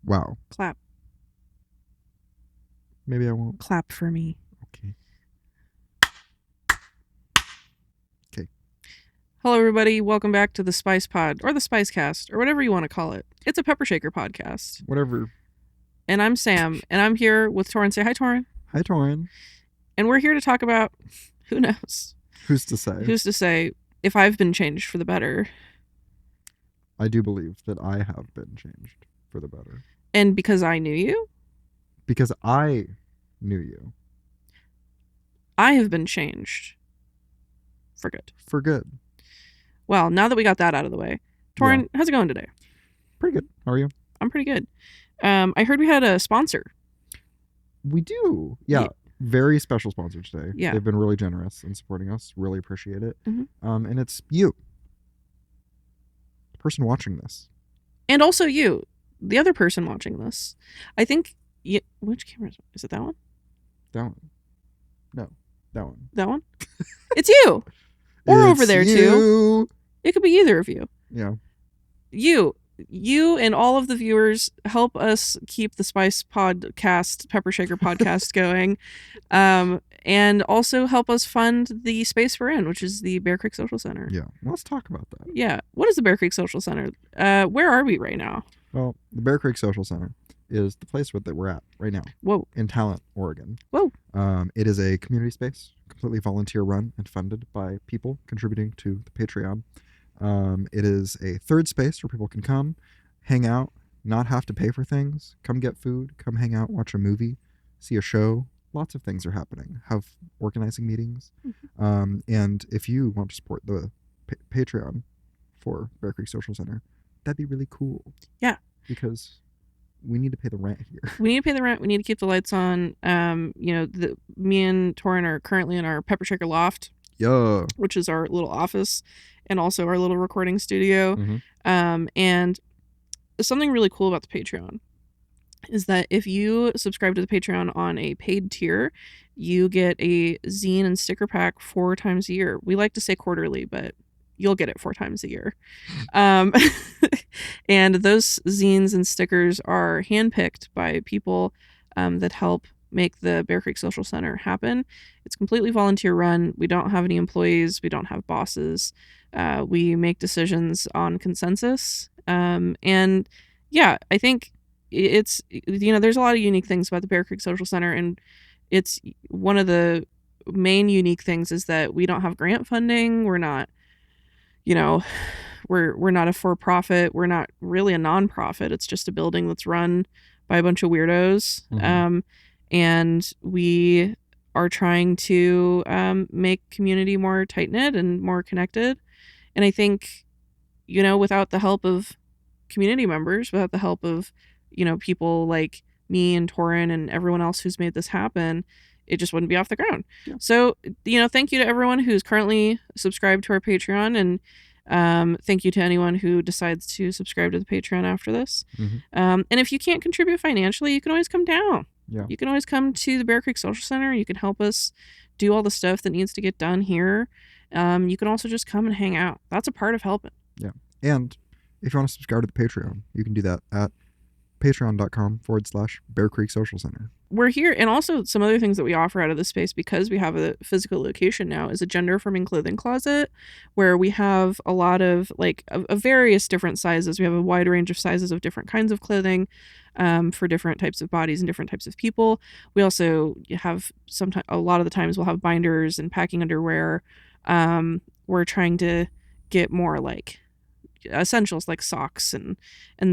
Wow. Clap. Maybe I won't. Clap for me. Okay. Hello, everybody. Welcome back to the SpicePod, or the SpiceCast, or whatever you want to call it. It's a Pepper Shaker podcast. Whatever. And I'm Sam, and I'm here with Torin. Say hi, Torin. Hi, Torin. And we're here to talk about, who knows? Who's to say? Who's to say if I've been changed for the better. I do believe that I have been changed for the better. And because I knew you? Because I knew you. I have been changed. For good. For good. Well, now that we got that out of the way, Torin, how's it going today? Pretty good. How are you? I'm pretty good. I heard we had a sponsor. We do. Yeah. Very special sponsor today. Yeah. They've been really generous in supporting us. Really appreciate it. Mm-hmm. And it's you. The person watching this. And also you. The other person watching this. I think... which camera is it? That one? That one. No. That one. That one? It's you! Or it's over there, you. too. It could be either of you. Yeah. You and all of the viewers help us keep the Spice Podcast, Pepper Shaker podcast going. And also help us fund the space we're in, which is the Bear Creek Social Center. Yeah. Let's talk about that. Yeah. What is the Bear Creek Social Center? Where are we right now? Well, the Bear Creek Social Center is the place that we're at right now. Whoa. In Talent, Oregon. Whoa. It is a community space, completely volunteer run and funded by people contributing to the Patreon. It is a third space where people can come, hang out, not have to pay for things, come get food, come hang out, watch a movie, see a show. Lots of things are happening. Have organizing meetings. Mm-hmm. And if you want to support the Patreon for Bear Creek Social Center, that'd be really cool. Yeah. Because we need to pay the rent here. We need to pay the rent. We need to keep the lights on. Me and Torin are currently in our Pepper Shaker loft. Yeah. Which is our little office and also our little recording studio. Mm-hmm. And something really cool about the Patreon is that if you subscribe to the Patreon on a paid tier, you get a zine and sticker pack 4 times a year. We like to say quarterly, but you'll get it 4 times a year. And those zines and stickers are handpicked by people that help make the Bear Creek Social Center happen. It's completely volunteer run. We don't have any employees. We don't have bosses. We make decisions on consensus. And yeah, I think it's, there's a lot of unique things about the Bear Creek Social Center, and it's one of the main unique things is that we don't have grant funding. We're not, we're not a for-profit. We're not really a non-profit. It's just a building that's run by a bunch of weirdos. Mm-hmm. And we are trying to make community more tight-knit and more connected. And I think, without the help of community members, without the help of, people like me and Torin and everyone else who's made this happen, it just wouldn't be off the ground. Yeah. So, thank you to everyone who's currently subscribed to our Patreon, and thank you to anyone who decides to subscribe to the Patreon after this. Mm-hmm. And if you can't contribute financially, you can always come down. Yeah. You can always come to the Bear Creek Social Center. You can help us do all the stuff that needs to get done here. You can also just come and hang out. That's a part of helping. Yeah. And if you want to subscribe to the Patreon, you can do that at patreon.com/Bear Creek Social Center. We're here, and also some other things that we offer out of this space, because we have a physical location now, is a gender-affirming clothing closet, where we have a lot of of various different sizes. We have a wide range of sizes of different kinds of clothing for different types of bodies and different types of people. We also have a lot of the times we'll have binders and packing underwear. We're trying to get more essentials like socks and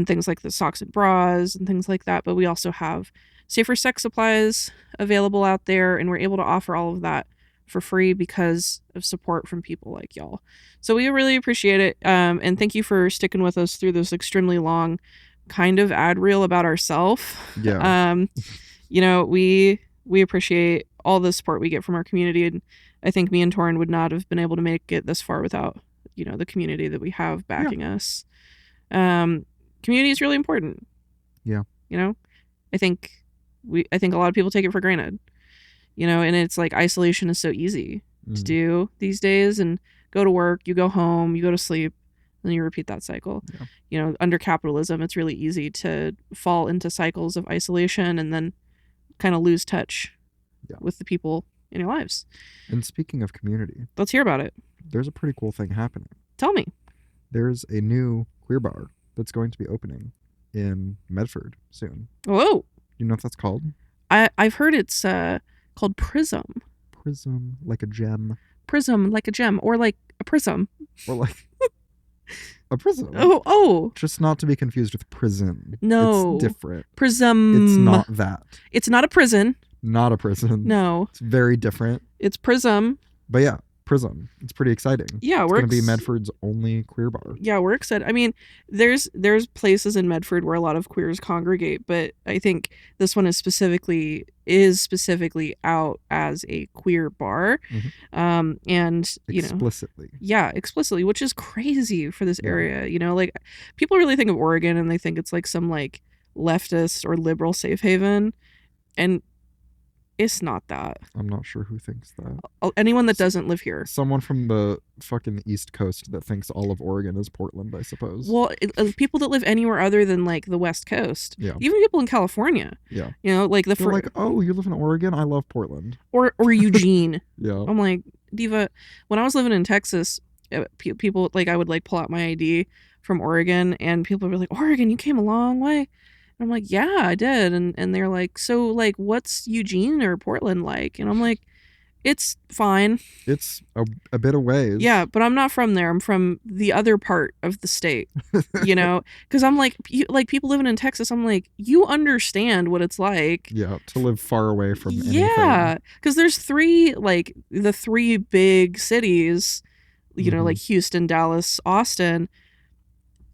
things like the socks and bras and things like that, but we also have safer sex supplies available out there, and we're able to offer all of that for free because of support from people like y'all. So we really appreciate it, and thank you for sticking with us through this extremely long kind of ad reel about ourselves. Yeah. We appreciate all the support we get from our community, and I think me and Torin would not have been able to make it this far without the community that we have backing us. Community is really important. Yeah. I think a lot of people take it for granted, and it's like isolation is so easy to do these days, and go to work, you go home, you go to sleep. then you repeat that cycle. Yeah. You know, under capitalism, it's really easy to fall into cycles of isolation and then kind of lose touch with the people in your lives. And speaking of community, let's hear about it. There's a pretty cool thing happening. Tell me. There's a new queer bar that's going to be opening in Medford soon. Whoa. You know what that's called? I've heard it's called Prism. Prism, like a gem. Prism, like a gem, or like a prism. Or like a prism. Oh. Just not to be confused with prison. No. It's different. Prism. It's not that. It's not a prison. Not a prison. No. It's very different. It's Prism. But yeah, Prism. It's pretty exciting. Yeah, it's going to be Medford's only queer bar. Yeah, we're excited. I mean, there's places in Medford where a lot of queers congregate, but I think this one is specifically out as a queer bar. Mm-hmm. And you explicitly. Yeah, explicitly, which is crazy for this area. You know, like people really think of Oregon and they think it's like some like leftist or liberal safe haven, and it's not that. I'm not sure who thinks that. Anyone that doesn't live here. Someone from the fucking East Coast that thinks all of Oregon is Portland, I suppose. Well, people that live anywhere other than like the West Coast. Yeah. Even people in California. Yeah. You know, like They're like, oh, you live in Oregon? I love Portland. Or Eugene. Yeah. I'm like, Diva, when I was living in Texas, people like I would like pull out my ID from Oregon and people would be like, Oregon, you came a long way. I'm like, yeah, I did. And they're like, so like, what's Eugene or Portland like? And I'm like, it's fine. It's a bit of ways. Yeah, but I'm not from there. I'm from the other part of the state, you know? Because I'm like, people living in Texas, I'm like, you understand what it's like. Yeah, to live far away from anything. Yeah, because there's the three big cities, you know, like Houston, Dallas, Austin.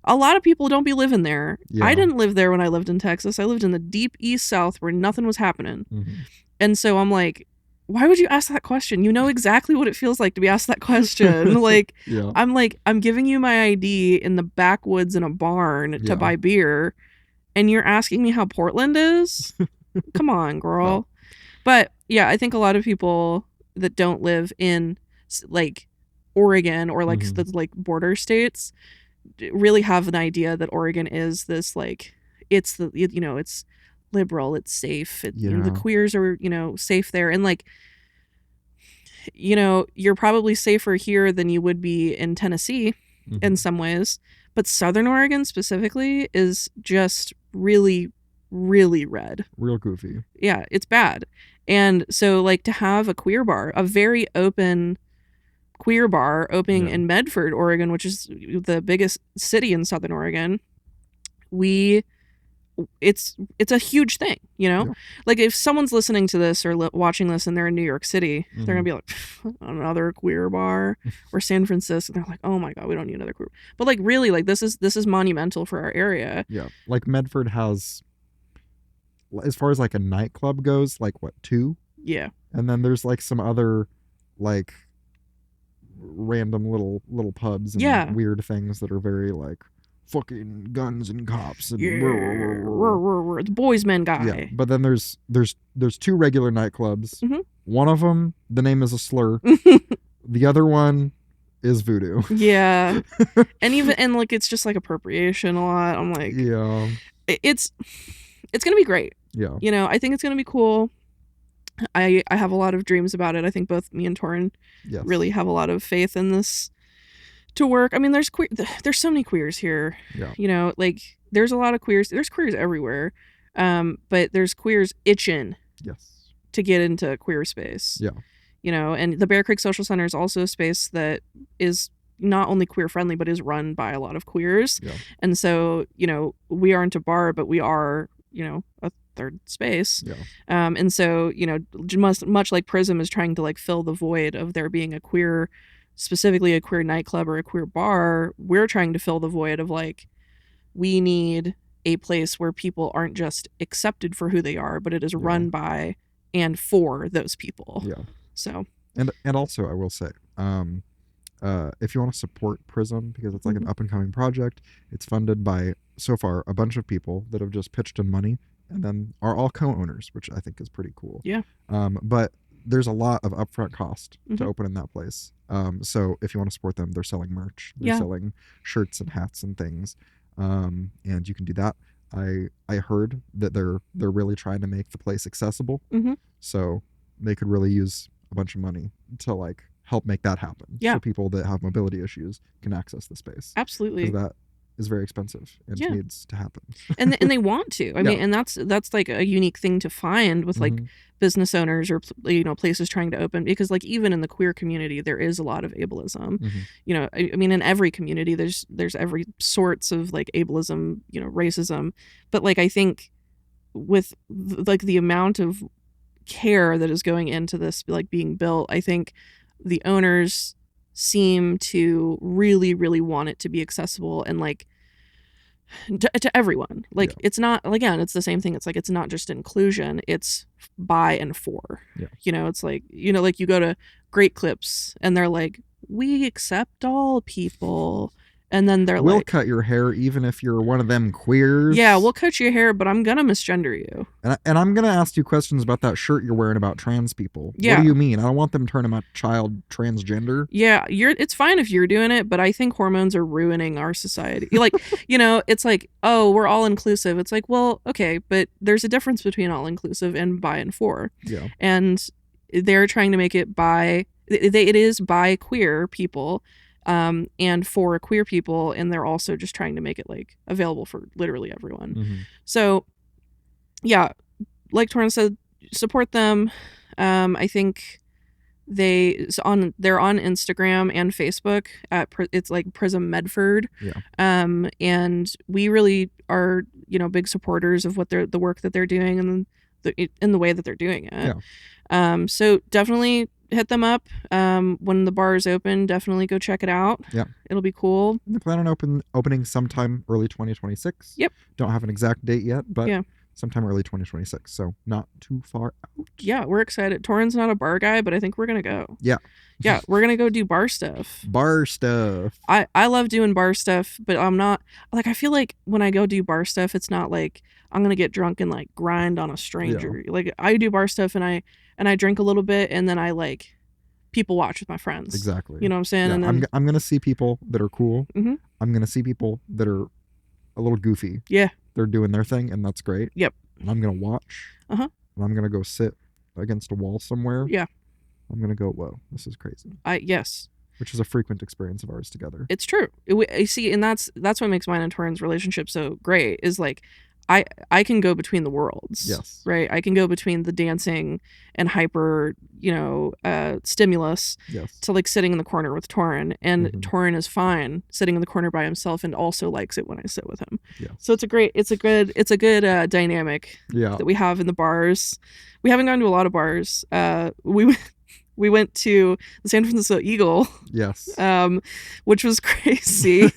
A lot of people don't be living there. Yeah. I didn't live there when I lived in Texas. I lived in the deep East South where nothing was happening. Mm-hmm. And so I'm like, why would you ask that question? You know exactly what it feels like to be asked that question. Like, yeah. I'm giving you my ID in the backwoods in a barn to buy beer, and you're asking me how Portland is? Come on, girl. Well. But yeah, I think a lot of people that don't live in like Oregon or like the like border states really have an idea that Oregon is this like it's the it's liberal, it's safe, you know, the queers are safe there, and like you're probably safer here than you would be in Tennessee in some ways, but Southern Oregon specifically is just really really red, real goofy. Yeah, it's bad. And so like to have a queer bar, a very open queer bar opening in Medford, Oregon, which is the biggest city in Southern Oregon, it's a huge thing, you know? Yeah. Like if someone's listening to this or watching this and they're in New York City, they're gonna be like, another queer bar, or San Francisco, and they're like, oh my god, we don't need another queer. But like really, like this is monumental for our area. Yeah, like Medford has, as far as like a nightclub goes, like what, 2? Yeah. And then there's like some other like random little pubs and weird things that are very like fucking guns and cops and the boys men guy. Yeah, but then there's 2 regular nightclubs. One of them, the name is a slur. The other one is voodoo. Yeah. and like it's just like appropriation a lot. I'm like, yeah, it's gonna be great. Yeah, you know, I think it's gonna be cool. I have a lot of dreams about it. I think both me and Torin really have a lot of faith in this to work. I mean, there's so many queers here. Yeah. You know, like there's a lot of queers. There's queers everywhere. But there's queers itching to get into queer space. Yeah. You know, and the Bear Creek Social Center is also a space that is not only queer friendly, but is run by a lot of queers. Yeah. And so, you know, we aren't a bar, but we are, you know, a third space. Yeah. And so, you know, much like Prism is trying to like fill the void of there being a queer, specifically a queer nightclub or a queer bar, we're trying to fill the void of like, we need a place where people aren't just accepted for who they are, but it is run by and for those people. Yeah. So. And also I will say, if you want to support Prism, because it's like an up and coming project, it's funded by so far a bunch of people that have just pitched in money and then are all co-owners, which I think is pretty cool. Yeah. But there's a lot of upfront cost to Mhm. open in that place. So if you want to support them, they're selling merch. They're Yeah. selling shirts and hats and things. And you can do that. I heard that they're really trying to make the place accessible. Mhm. So they could really use a bunch of money to like help make that happen. Yeah. So people that have mobility issues can access the space. Absolutely. Because that is very expensive and Yeah. needs to happen. And they want to. I mean, and that's like a unique thing to find with like Mhm. business owners or places trying to open, because like even in the queer community there is a lot of ableism. Mhm. I mean, in every community there's every sorts of like ableism, racism, but like I think with like the amount of care that is going into this like being built, I think the owners seem to really want it to be accessible and like to everyone. Like it's not, again, it's the same thing. It's like it's not just inclusion, it's by and for. It's like like you go to Great Clips and they're like, we accept all people, and then they're We'll like, cut your hair even if you're one of them queers. yeah, we'll cut your hair, but I'm gonna misgender you. And I'm gonna ask you questions about that shirt you're wearing about trans people. Yeah. What do you mean? I don't want them turning my child transgender. Yeah, it's fine if you're doing it, but I think hormones are ruining our society. Like, it's like, oh, we're all inclusive. It's like, well, okay, but there's a difference between all inclusive and by and for. Yeah. And they're trying to make it it is by queer people, and for queer people, and they're also just trying to make it like available for literally everyone. Mhm. So yeah, like Torrance said, support them. I think they're on Instagram and Facebook at it's like Prism Medford. Yeah. And we really are big supporters of what the work that they're doing and in the way that they're doing it. Yeah. So definitely hit them up. When the bar is open, definitely go check it out. Yeah. It'll be cool. They plan on opening sometime early 2026. Yep. Don't have an exact date yet, but Yeah. sometime early 2026. So not too far out. Yeah, we're excited. Torrin's not a bar guy, but I think we're gonna go. Yeah. Yeah, we're gonna go do bar stuff. Bar stuff. I love doing bar stuff, but I'm not like, I feel like when I go do bar stuff, it's not like I'm gonna get drunk and like grind on a stranger. Like I do bar stuff and I drink a little bit and then I like people watch with my friends. Exactly. You know what I'm saying? Yeah, And then I'm gonna see people that are cool. Mhm. I'm gonna see people that are a little goofy. Yeah. They're doing their thing, and that's great. Yep. And I'm gonna watch. Uh-huh. And I'm gonna go sit against a wall somewhere. Yeah. I'm gonna go, whoa, this is crazy. Yes. Which is a frequent experience of ours together. It's true. I see, and that's what makes mine and Torrin's relationship so great. Is like I can go between the worlds. Yes. Right. I can go between the dancing and hyper, stimulus. Yes. To like sitting in the corner with Torrin, and Mhm. Torrin is fine sitting in the corner by himself and also likes it when I sit with him. Yeah. So it's a good dynamic Yeah. that we have in the bars. We haven't gone to a lot of bars. We went to the San Francisco Eagle, Yes. which was crazy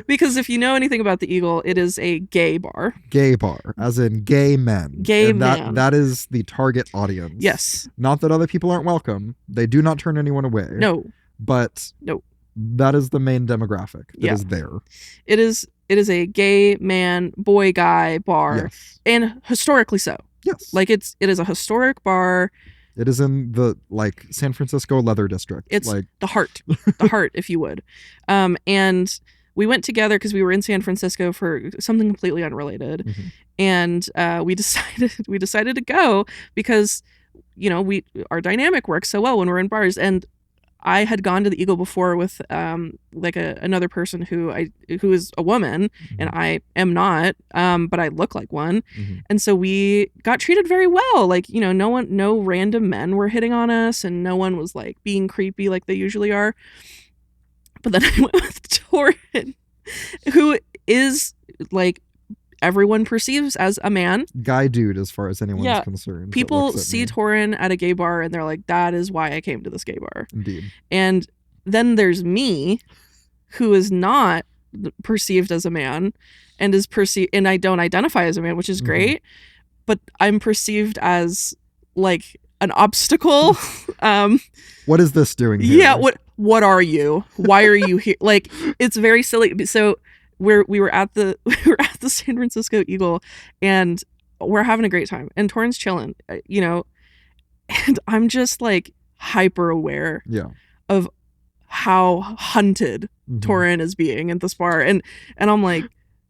because if you know anything about the Eagle, it is a gay bar. Gay bar, as in gay men. Gay and men. That is the target audience. Yes. Not that other people aren't welcome. They do not turn anyone away. No. But no. That is the main demographic that is there. It is a gay man, boy, guy bar. Yes. And historically so. Yes. Like it is a historic bar. It is in the like San Francisco leather district. It's like the heart, if you would. And we went together because we were in San Francisco for something completely unrelated. Mhm. And we decided to go because, our dynamic works so well when we're in bars. And I had gone to the Eagle before with like another person who is a woman, and I am not, but I look like one. Mhm. And so we got treated very well. Like, no random men were hitting on us, and no one was like being creepy like they usually are. But then I went with Torrin, who is like everyone perceives as a man. Guy dude, as far as anyone's Yeah. concerned. that People looks at see me. Torrin at a gay bar and they're like, that is why I came to this gay bar. Indeed. And then there's me, who is not perceived as a man and is perceived, and I don't identify as a man, which is great, but I'm perceived as like an obstacle. What is this doing here? Yeah, what are you? Why are you here? Like, it's very silly. So we were at the San Francisco Eagle, and we're having a great time, and Torrin's chilling, And I'm just like hyper aware Yeah. of how hunted Torin is being at this bar. And I'm like,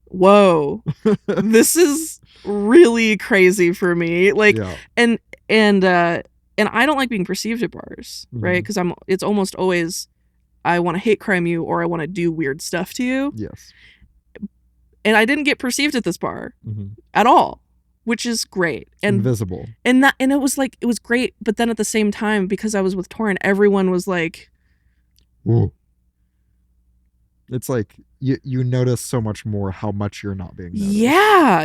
whoa, this is really crazy for me. Like, Yeah. and I don't like being perceived at bars, right? Because it's almost always, I want to hate crime you or I want to do weird stuff to you. Yes. And I didn't get perceived at this bar at all, which is great. And invisible. And it was like, it was great. But then at the same time, because I was with Torin, everyone was like, whoa. It's like you notice so much more how much you're not being noticed. Yeah.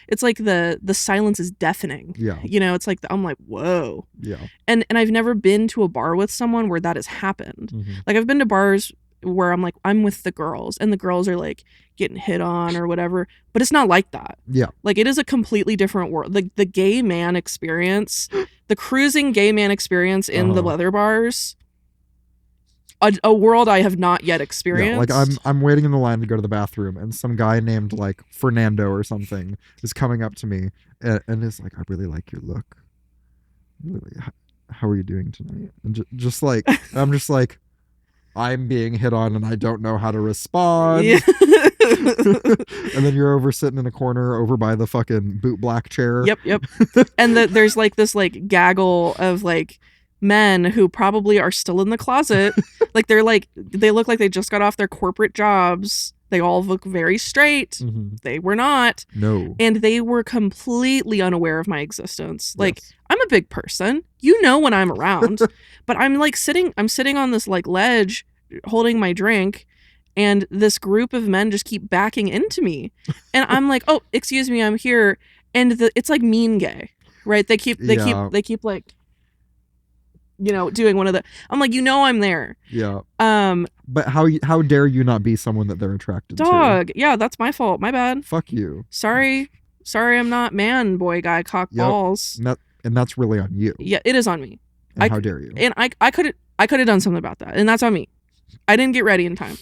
It's like the silence is deafening. Yeah. You know, it's like I'm like, whoa. Yeah. And I've never been to a bar with someone where that has happened. Like I've been to bars where I'm like, I'm with the girls and the girls are like getting hit on or whatever, but it's not like that. Yeah. Like it is a completely different world. Like the gay man experience, the cruising gay man experience in the leather bars, a world I have not yet experienced. Yeah, like I'm waiting in the line to go to the bathroom and some guy named like Fernando or something is coming up to me and is like, I really like your look. Really, how are you doing tonight? And just like, I'm just like, I'm being hit on and I don't know how to respond. Yeah. And then you're over sitting in a corner over by the fucking boot black chair. Yep. And there's like this like gaggle of like men who probably are still in the closet. Like they look like they just got off their corporate jobs. They all look very straight. They were not. No. And they were completely unaware of my existence. Like I'm a big person. You know when I'm around. But I'm like sitting on this like ledge holding my drink and this group of men just keep backing into me. And I'm like, "Oh, excuse me, I'm here." And it's like mean gay. Right? They keep like, you know, doing one of the, I'm like, you know, I'm there. Yeah. But how dare you not be someone that they're attracted to? Dog. Yeah, that's my fault. My bad. Fuck you. Sorry, I'm not man, boy, guy, cock, balls. And that's really on you. Yeah, it is on me. And how dare you? And I could have done something about that, and that's on me. I didn't get ready in time.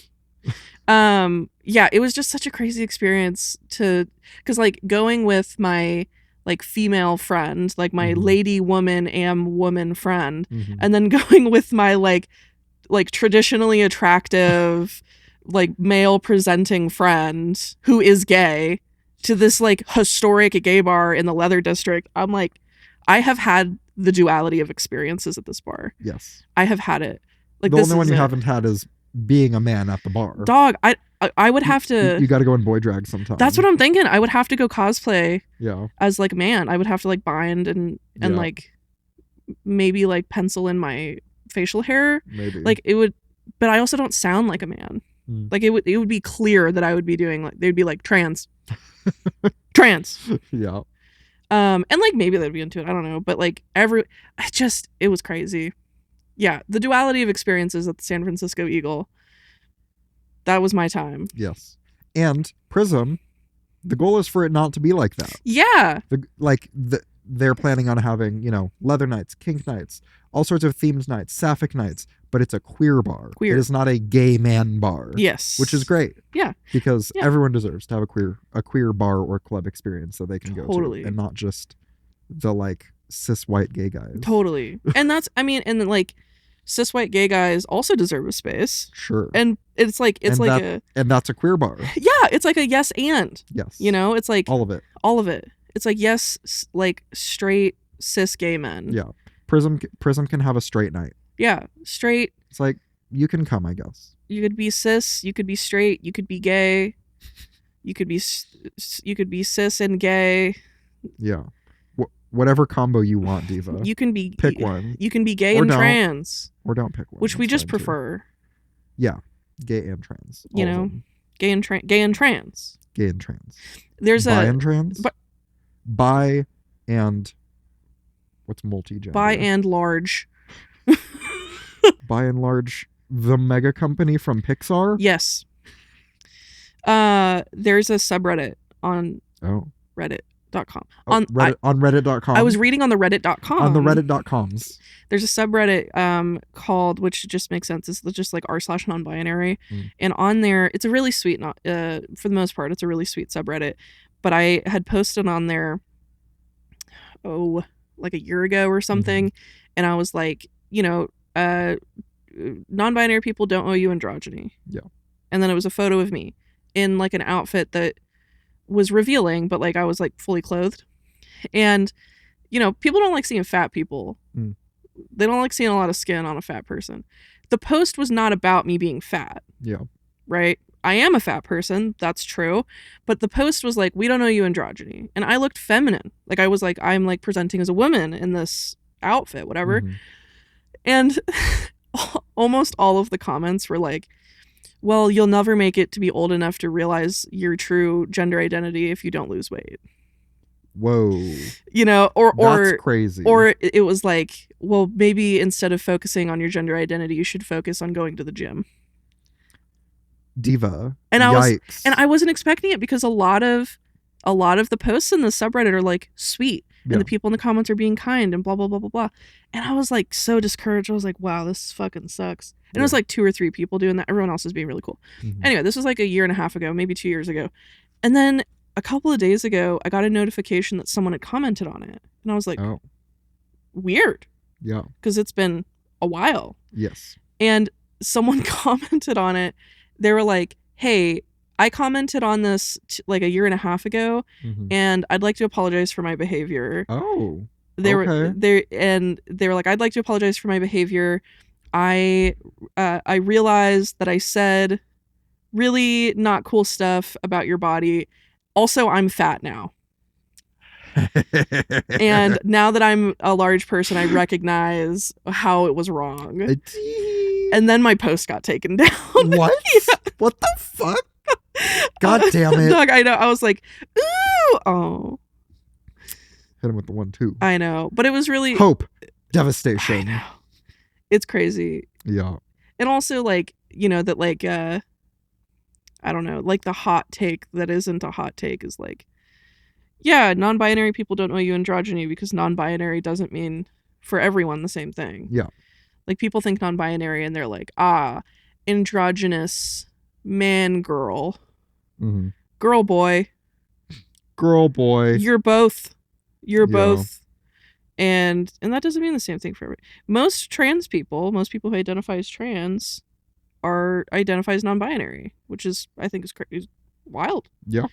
Yeah, it was just such a crazy experience because like going with my like female friend, like my lady woman friend, and then going with my like traditionally attractive like male presenting friend who is gay to this like historic gay bar in the Leather District. I'm like, I have had the duality of experiences at this bar. Yes. I have had it. Like the only one you haven't had is being a man at the bar. Dog, I would have to. You got to go in boy drag sometime. That's what I'm thinking. I would have to go cosplay. Yeah. As like man, I would have to like bind and like maybe like pencil in my facial hair. Maybe. Like it would, but I also don't sound like a man. Like it would be clear that I would be doing like they'd be like trans. Yeah. And like maybe they'd be into it. I don't know. But like it was crazy. Yeah, the duality of experiences at the San Francisco Eagle. That was my time. Yes. And Prism, the goal is for it not to be like that. Yeah. They're planning on having, you know, leather nights, kink nights, all sorts of themed nights, sapphic nights, but it's a queer bar. It is not a gay man bar. Yes. Which is great. Yeah. Because everyone deserves to have a queer bar or club experience that they can go to. And not just the like cis white gay guys. Totally. And that's, I mean, and like cis white gay guys also deserve a space. Sure. And it's like and that's a queer bar. Yeah, it's like a yes and. Yes. You know, it's like all of it. It's like yes, like straight cis gay men. Yeah. Prism can have a straight night. Yeah, straight. It's like you can come, I guess. You could be cis, you could be straight, you could be gay. You could be cis and gay. Yeah. Whatever combo you want, Diva. You can be pick one. You can be gay and trans. Or don't pick one. Which we just prefer. Too. Yeah. Gay and trans. You know? Gay and trans. Gay and trans. There's bi and trans? Bi and what's multi-gender? Bi and large. By and large, the mega company from Pixar? Yes. There's a subreddit on reddit.com. On reddit.com. I was reading on the reddit.com. On the reddit.coms. There's a subreddit called, which just makes sense, it's just like r/non-binary. And on there, it's a really sweet, for the most part, it's a really sweet subreddit. But I had posted on there, like a year ago or something, and I was like, non-binary people don't owe you androgyny. Yeah. And then it was a photo of me in like an outfit that was revealing, but like I was like fully clothed. And people don't like seeing fat people. They don't like seeing a lot of skin on a fat person. The post was not about me being fat. Yeah. Right? I am a fat person. That's true. But the post was like, we don't owe you androgyny. And I looked feminine. Like I was like, I'm like presenting as a woman in this outfit, whatever. And almost all of the comments were like, well, you'll never make it to be old enough to realize your true gender identity if you don't lose weight. Whoa. Or that's crazy. Or it was like, well, maybe instead of focusing on your gender identity, you should focus on going to the gym. Diva. And Yikes. I wasn't expecting it because a lot of the posts in the subreddit are like sweet, and the people in the comments are being kind and blah blah blah blah blah. And I was like so discouraged. I was like, wow, this fucking sucks. And it was like 2 or 3 people doing that. Everyone else is being really cool. Anyway, this was like a year and a half ago, maybe 2 years ago. And then a couple of days ago, I got a notification that someone had commented on it. And I was like, oh, weird. Yeah. Because it's been a while. Yes. And someone commented on it. They were like, hey, I commented on this like a year and a half ago, and I'd like to apologize for my behavior. Oh. They were like, I'd like to apologize for my behavior. I realized that I said really not cool stuff about your body. Also, I'm fat now. And now that I'm a large person, I recognize how it was wrong. And then my post got taken down. What? Yeah. What the fuck? God damn it. Doug, I know. I was like, ooh, oh. Hit him with the 1-2. I know. But it was really... Hope. Devastation. I know. It's crazy. Yeah. And also, like, that, like, I don't know, like, the hot take that isn't a hot take is, like, yeah, non-binary people don't owe you androgyny because non-binary doesn't mean for everyone the same thing. Yeah. Like, people think non-binary and they're like, androgynous man, girl. Girl, boy. Girl, boy. You're both. You're both. And that doesn't mean the same thing for everybody. Most people who identify as trans identify as non-binary, which is, I think, is wild. Yeah.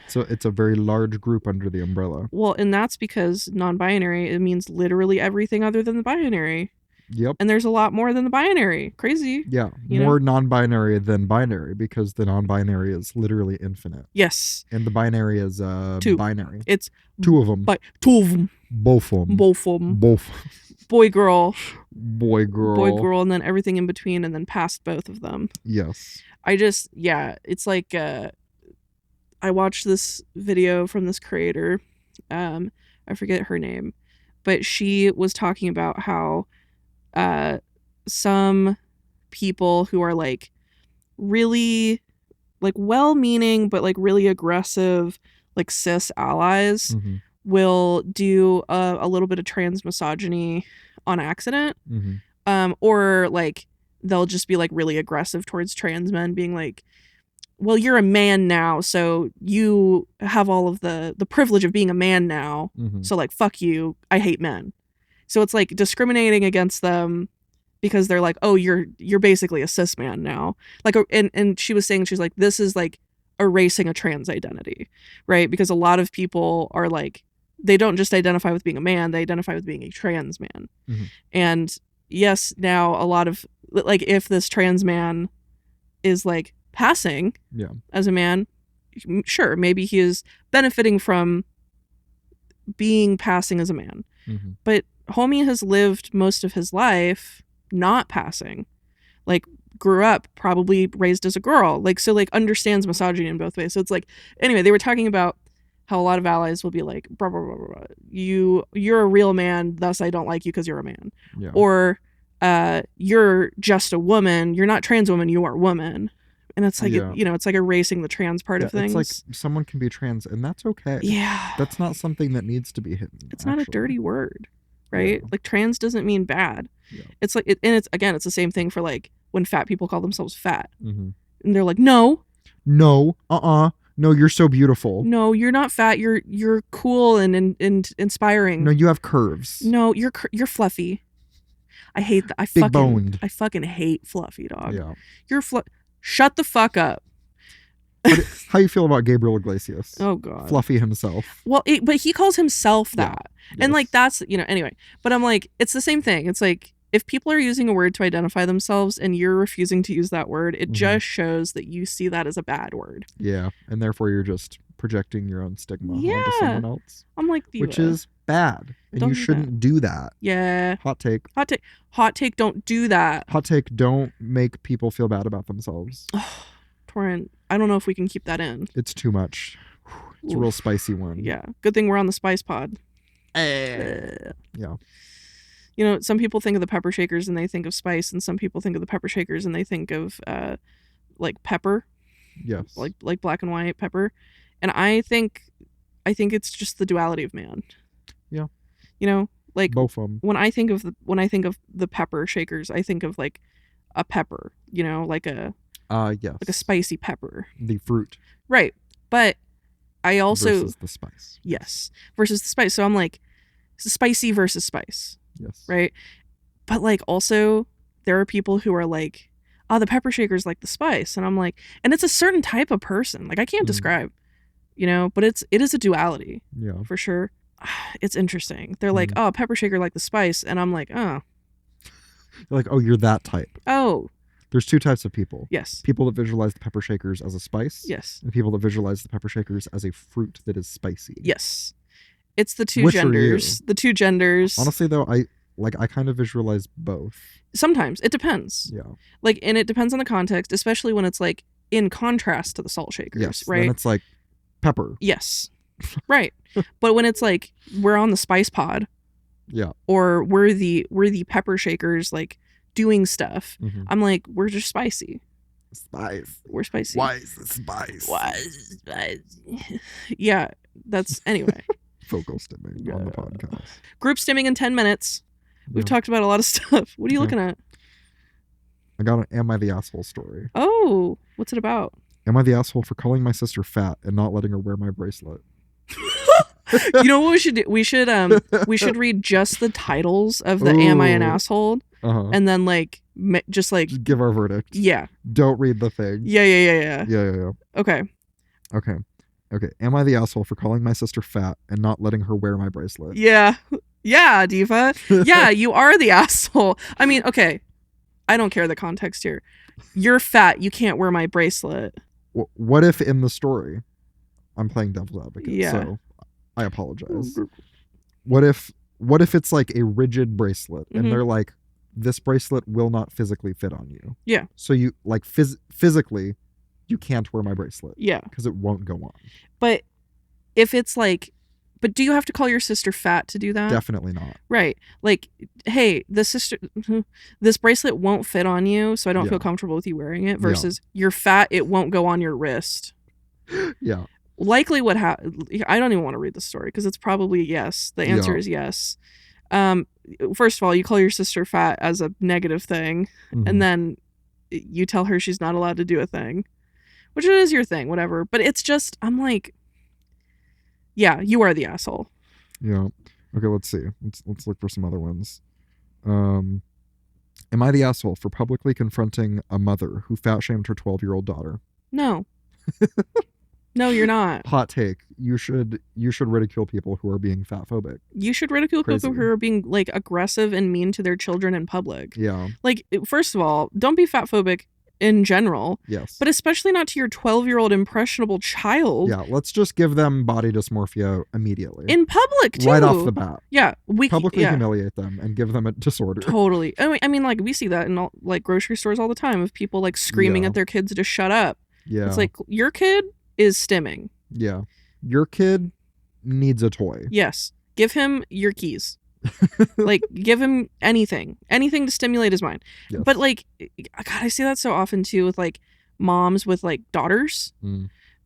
So it's a very large group under the umbrella. Well, and that's because non-binary, it means literally everything other than the binary. Yep. And there's a lot more than the binary. Crazy. Yeah. More non-binary than binary because the non-binary is literally infinite. Yes. And the binary is binary. It's 2 of them. Two of them. Both of them. Both. Boy, girl. Boy, girl. Boy, girl, and then everything in between, and then past both of them. Yes. It's like, I watched this video from this creator. I forget her name, but she was talking about how some people who are like really like well-meaning but like really aggressive like cis allies will do a little bit of trans misogyny on accident, or like they'll just be like really aggressive towards trans men, being like, well, you're a man now, so you have all of the privilege of being a man now, so like fuck you, I hate men. So it's like discriminating against them because they're like, oh, you're basically a cis man now. Like, and she was saying, she's like, this is like erasing a trans identity, right? Because a lot of people are like, they don't just identify with being a man, they identify with being a trans man. And yes, now a lot of like, if this trans man is like passing as a man, sure, maybe he is benefiting from being passing as a man. But homie has lived most of his life not passing, like grew up probably raised as a girl, like, so like understands misogyny in both ways. So it's like, anyway, they were talking about how a lot of allies will be like, blah, blah, blah, blah, blah. You're a real man, thus I don't like you because you're a man. Or you're just a woman, you're not trans woman, you are woman. And it's like, it's like erasing the trans part of things. It's like someone can be trans and that's okay. Yeah. That's not something that needs to be hidden. It's not a dirty word, right? Like trans doesn't mean bad. Yeah. It's like, and it's the same thing for like when fat people call themselves fat. And they're like, no. No, you're so beautiful. No, you're not fat. You're cool and inspiring. No, you have curves. No, you're fluffy. I hate that. Big boned. I fucking hate fluffy, dog. Yeah. You're Shut the fuck up. How you feel about Gabriel Iglesias? Oh God. Fluffy himself. Well, but he calls himself that. Yeah. And Yes. like that's, anyway. But I'm like, it's the same thing. It's like if people are using a word to identify themselves and you're refusing to use that word, it just shows that you see that as a bad word. Yeah. And therefore you're just projecting your own stigma onto Yeah. someone else. I'm like, Which is bad. And Don't you do shouldn't do that. Yeah. Hot take. Hot take, don't do that. Hot take, don't make people feel bad about themselves. Torrent, I don't know if we can keep that in. It's too much. It's a real spicy one. Yeah. Good thing we're on the SpicePod. Yeah. Some people think of the pepper shakers and they think of spice, and some people think of the pepper shakers and they think of like pepper. Yes. Like black and white pepper. And I think it's just the duality of man. Yeah. Like both of them. When I think of the pepper shakers, I think of like a pepper, like a yes. like a spicy pepper. The fruit. Right. But I also versus the spice. Yes. Versus the spice. So I'm like spicy versus spice. Yes. Right. But like also there are people who are like, oh, the pepper shaker's like the spice. And I'm like, and it's a certain type of person. Like I can't describe, but it is a duality. Yeah. For sure. It's interesting. They're like, oh, pepper shaker like the spice. And I'm like, oh. You're like, oh, you're that type. Oh. There's two types of people. Yes. People that visualize the pepper shakers as a spice. Yes. And people that visualize the pepper shakers as a fruit that is spicy. Yes. It's the two Which are genders. you? The two genders. Honestly, though, I kind of visualize both. Sometimes. It depends. Yeah. Like, and it depends on the context, especially when it's like in contrast to the salt shakers. Yes. Right. Then it's like pepper. Yes. Right. But when it's like we're on the SpicePod. Yeah. Or we're the pepper shakers like doing stuff. Mm-hmm. I'm like, we're just spicy. Spice. We're spicy. Why is it spice? Why is it spicy? Yeah. That's anyway. Focal stimming on the podcast. Group stimming in 10 minutes. We've Yeah. talked about a lot of stuff. What are you looking at? I got an Am I the Asshole story. Oh, what's it about? Am I the asshole for calling my sister fat and not letting her wear my bracelet? You know what we should do? We should read just the titles of the Am I an Ooh. Asshole? Uh-huh. And then like just give our verdict. yeah. Don't read the thing. Yeah. Yeah. Okay. Okay. Am I the asshole for calling my sister fat and not letting her wear my bracelet? Yeah. Yeah, Diva. Yeah, you are the asshole. I mean, okay. I don't care the context here. You're fat. You can't wear my bracelet. What if in the story, I'm playing devil's advocate, Yeah. so I apologize. What if it's like a rigid bracelet and they're like, this bracelet will not physically fit on you. Yeah. So you like physically, you can't wear my bracelet. Yeah. Because it won't go on. But if it's like, but do you have to call your sister fat to do that? Definitely not. Right. Like, hey, this bracelet won't fit on you, so I don't Yeah. feel comfortable with you wearing it. Versus you're fat, it won't go on your wrist. Yeah. Likely what happened, I don't even want to read the story because it's probably yes. The answer is yes. First of all, you call your sister fat as a negative thing, and then you tell her she's not allowed to do a thing, which it is your thing, whatever. But it's just, I'm like, yeah, you are the asshole. Yeah. Okay, let's see. Let's look for some other ones. Am I the asshole for publicly confronting a mother who fat shamed her 12-year-old daughter? No. No, you're not. Hot take. You should ridicule people who are being fat phobic. You should ridicule Crazy. people who are being like aggressive and mean to their children in public. Yeah. Like, first of all, don't be fat phobic in general, Yes. but especially not to your 12-year-old impressionable child. Yeah, let's just give them body dysmorphia immediately. In public too. Right off the bat. Yeah, we Publicly humiliate them and give them a disorder. Totally. I mean, like we see that in all, like grocery stores all the time of people like screaming Yeah. at their kids to shut up. Yeah. It's like your kid is stimming. Yeah. Your kid needs a toy. Yes. Give him your keys. Like give him anything to stimulate his mind. Yes. But like, God, I see that so often too with like moms with like daughters,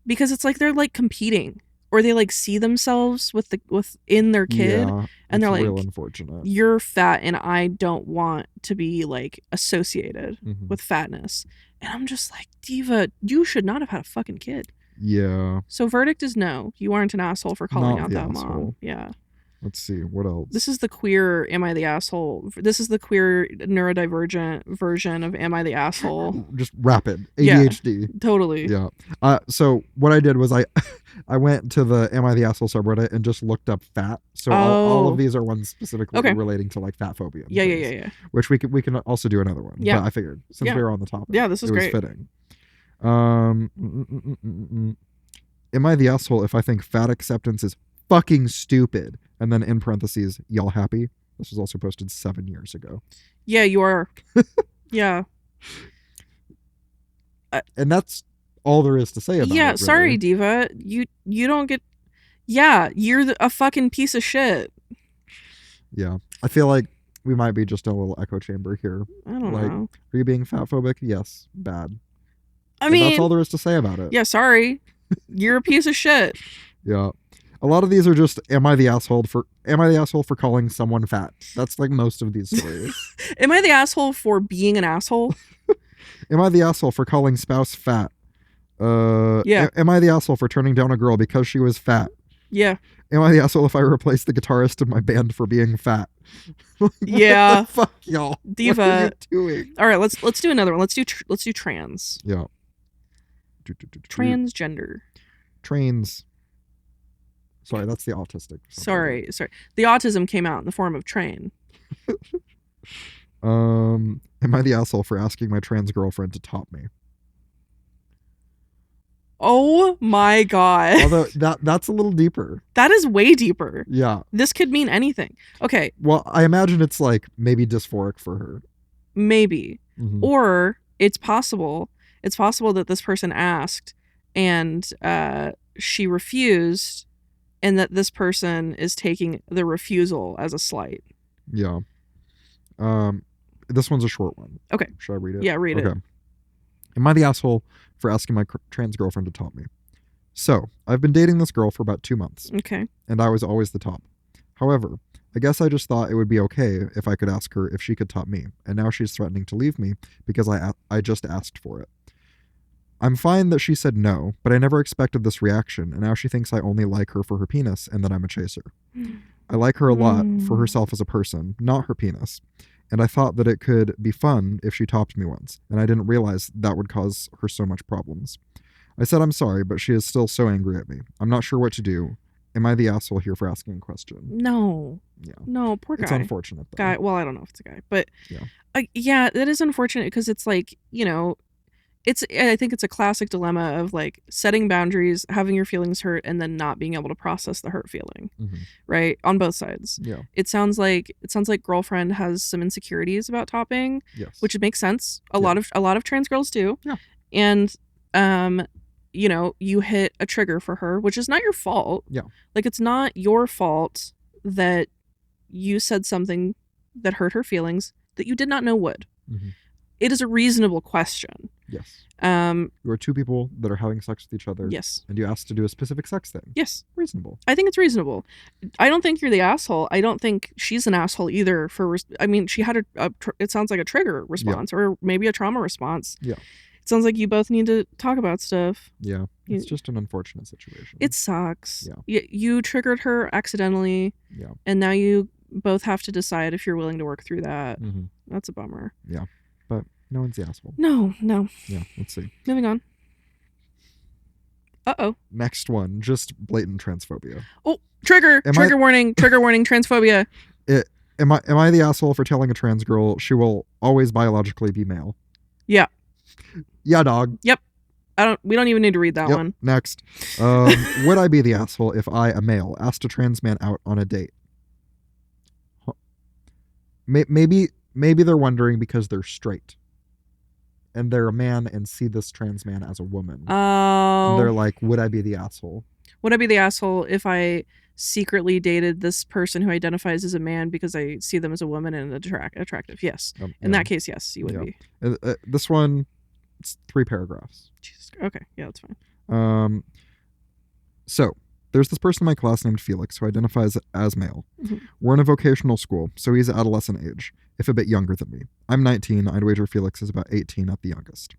because it's like they're like competing, or they like see themselves within their kid, Yeah, and they're it's like, real unfortunate. you're fat and I don't want to be like associated Mhm. with fatness. And I'm just like, Diva, you should not have had a fucking kid. Yeah. So verdict is no. You aren't an asshole for calling Not out the that asshole. mom. Yeah. Let's see. What else? This is the queer am I the asshole? This is the queer neurodivergent version of am I the asshole? Just rapid. Yeah. ADHD. Totally. Yeah. So what I did was I went to the Am I the Asshole subreddit and just looked up fat. So all of these are ones specifically relating to like fat phobia. And things, Yeah. Which we can also do another one. Yeah. But I figured since we were on the topic, this is it was great. fitting. Am I the asshole if I think fat acceptance is fucking stupid? And then in parentheses, y'all happy? This was also posted 7 years ago. Yeah, you are. Yeah. And that's all there is to say about it. Yeah, really. sorry, Diva. You don't get. Yeah, you're a fucking piece of shit. Yeah, I feel like we might be just in a little echo chamber here. I don't know. Are you being fat phobic? Yes, bad. I mean, that's all there is to say about it. Yeah, sorry. You're a piece of shit. Yeah. A lot of these are just am I the asshole for calling someone fat? That's like most of these stories. Am I the asshole for being an asshole? Am I the asshole for calling spouse fat? Yeah. Am I the asshole for turning down a girl because she was fat? Yeah. Am I the asshole if I replace the guitarist of my band for being fat? Yeah. What the fuck, y'all? Diva. What are you doing? All right, let's do another one. Let's do trans. Yeah. Transgender. Trains. Sorry, that's the autistic. Sorry. The autism came out in the form of train. Am I the asshole for asking my trans girlfriend to top me? Oh my god. Although that's a little deeper. That is way deeper. Yeah. This could mean anything. Okay. Well, I imagine it's like maybe dysphoric for her. Maybe. Mm-hmm. Or it's possible that this person asked and she refused, and that this person is taking the refusal as a slight. Yeah. This one's a short one. Okay. Should I read it? Yeah, read it. Am I the asshole for asking my trans girlfriend to top me? So, I've been dating this girl for about 2 months. Okay. And I was always the top. However, I guess I just thought it would be okay if I could ask her if she could top me. And now she's threatening to leave me because I just asked for it. I'm fine that she said no, but I never expected this reaction, and now she thinks I only like her for her penis and that I'm a chaser. I like her a lot for herself as a person, not her penis. And I thought that it could be fun if she topped me once, and I didn't realize that would cause her so much problems. I said I'm sorry, but she is still so angry at me. I'm not sure what to do. Am I the asshole here for asking a question? No. Yeah. No, poor guy. It's unfortunate, though. Guy. Well, I don't know if it's a guy, but yeah. Yeah, that is unfortunate because it's like, you know, I think it's a classic dilemma of like setting boundaries, having your feelings hurt, and then not being able to process the hurt feeling, right? On both sides. Yeah. It sounds like girlfriend has some insecurities about topping, which makes sense. A lot of trans girls do. Yeah. And you know, you hit a trigger for her, which is not your fault. Yeah. Like it's not your fault that you said something that hurt her feelings that you did not know would. It is a reasonable question. Yes. You are two people that are having sex with each other. Yes. And you asked to do a specific sex thing. Yes. Reasonable. I think it's reasonable. I don't think you're the asshole. I don't think she's an asshole either I mean, she had it sounds like a trigger response or maybe a trauma response. Yeah. It sounds like you both need to talk about stuff. Yeah. It's just an unfortunate situation. It sucks. Yeah. You triggered her accidentally. Yeah. And now you both have to decide if you're willing to work through that. That's a bummer. Yeah. But no one's the asshole. No. Yeah, let's see. Moving on. Uh-oh. Next one, just blatant transphobia. Oh, trigger warning, transphobia. Am I the asshole for telling a trans girl she will always biologically be male? Yeah. Yeah, dog. Yep. We don't even need to read that one. Next. Would I be the asshole if I, a male, asked a trans man out on a date? Maybe they're wondering because they're straight. And they're a man and see this trans man as a woman. Oh. And they're like, would I be the asshole? Would I be the asshole if I secretly dated this person who identifies as a man because I see them as a woman and attractive? Yes. In that case, yes, you would be. This one, it's 3 paragraphs. Jesus. Okay. Yeah, that's fine. So, there's this person in my class named Felix who identifies as male. We're in a vocational school, so he's adolescent age, if a bit younger than me. I'm 19. I'd wager Felix is about 18 at the youngest.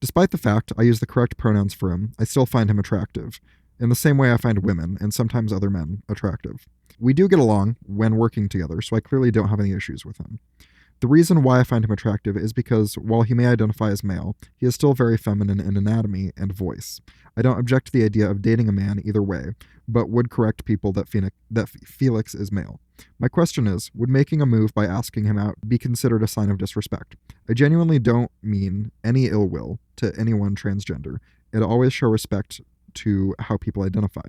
Despite the fact I use the correct pronouns for him, I still find him attractive, in the same way I find women, and sometimes other men, attractive. We do get along when working together, so I clearly don't have any issues with him. The reason why I find him attractive is because, while he may identify as male, he is still very feminine in anatomy and voice. I don't object to the idea of dating a man either way, but would correct people that Felix is male. My question is, would making a move by asking him out be considered a sign of disrespect? I genuinely don't mean any ill will to anyone transgender. It always show respect to how people identify.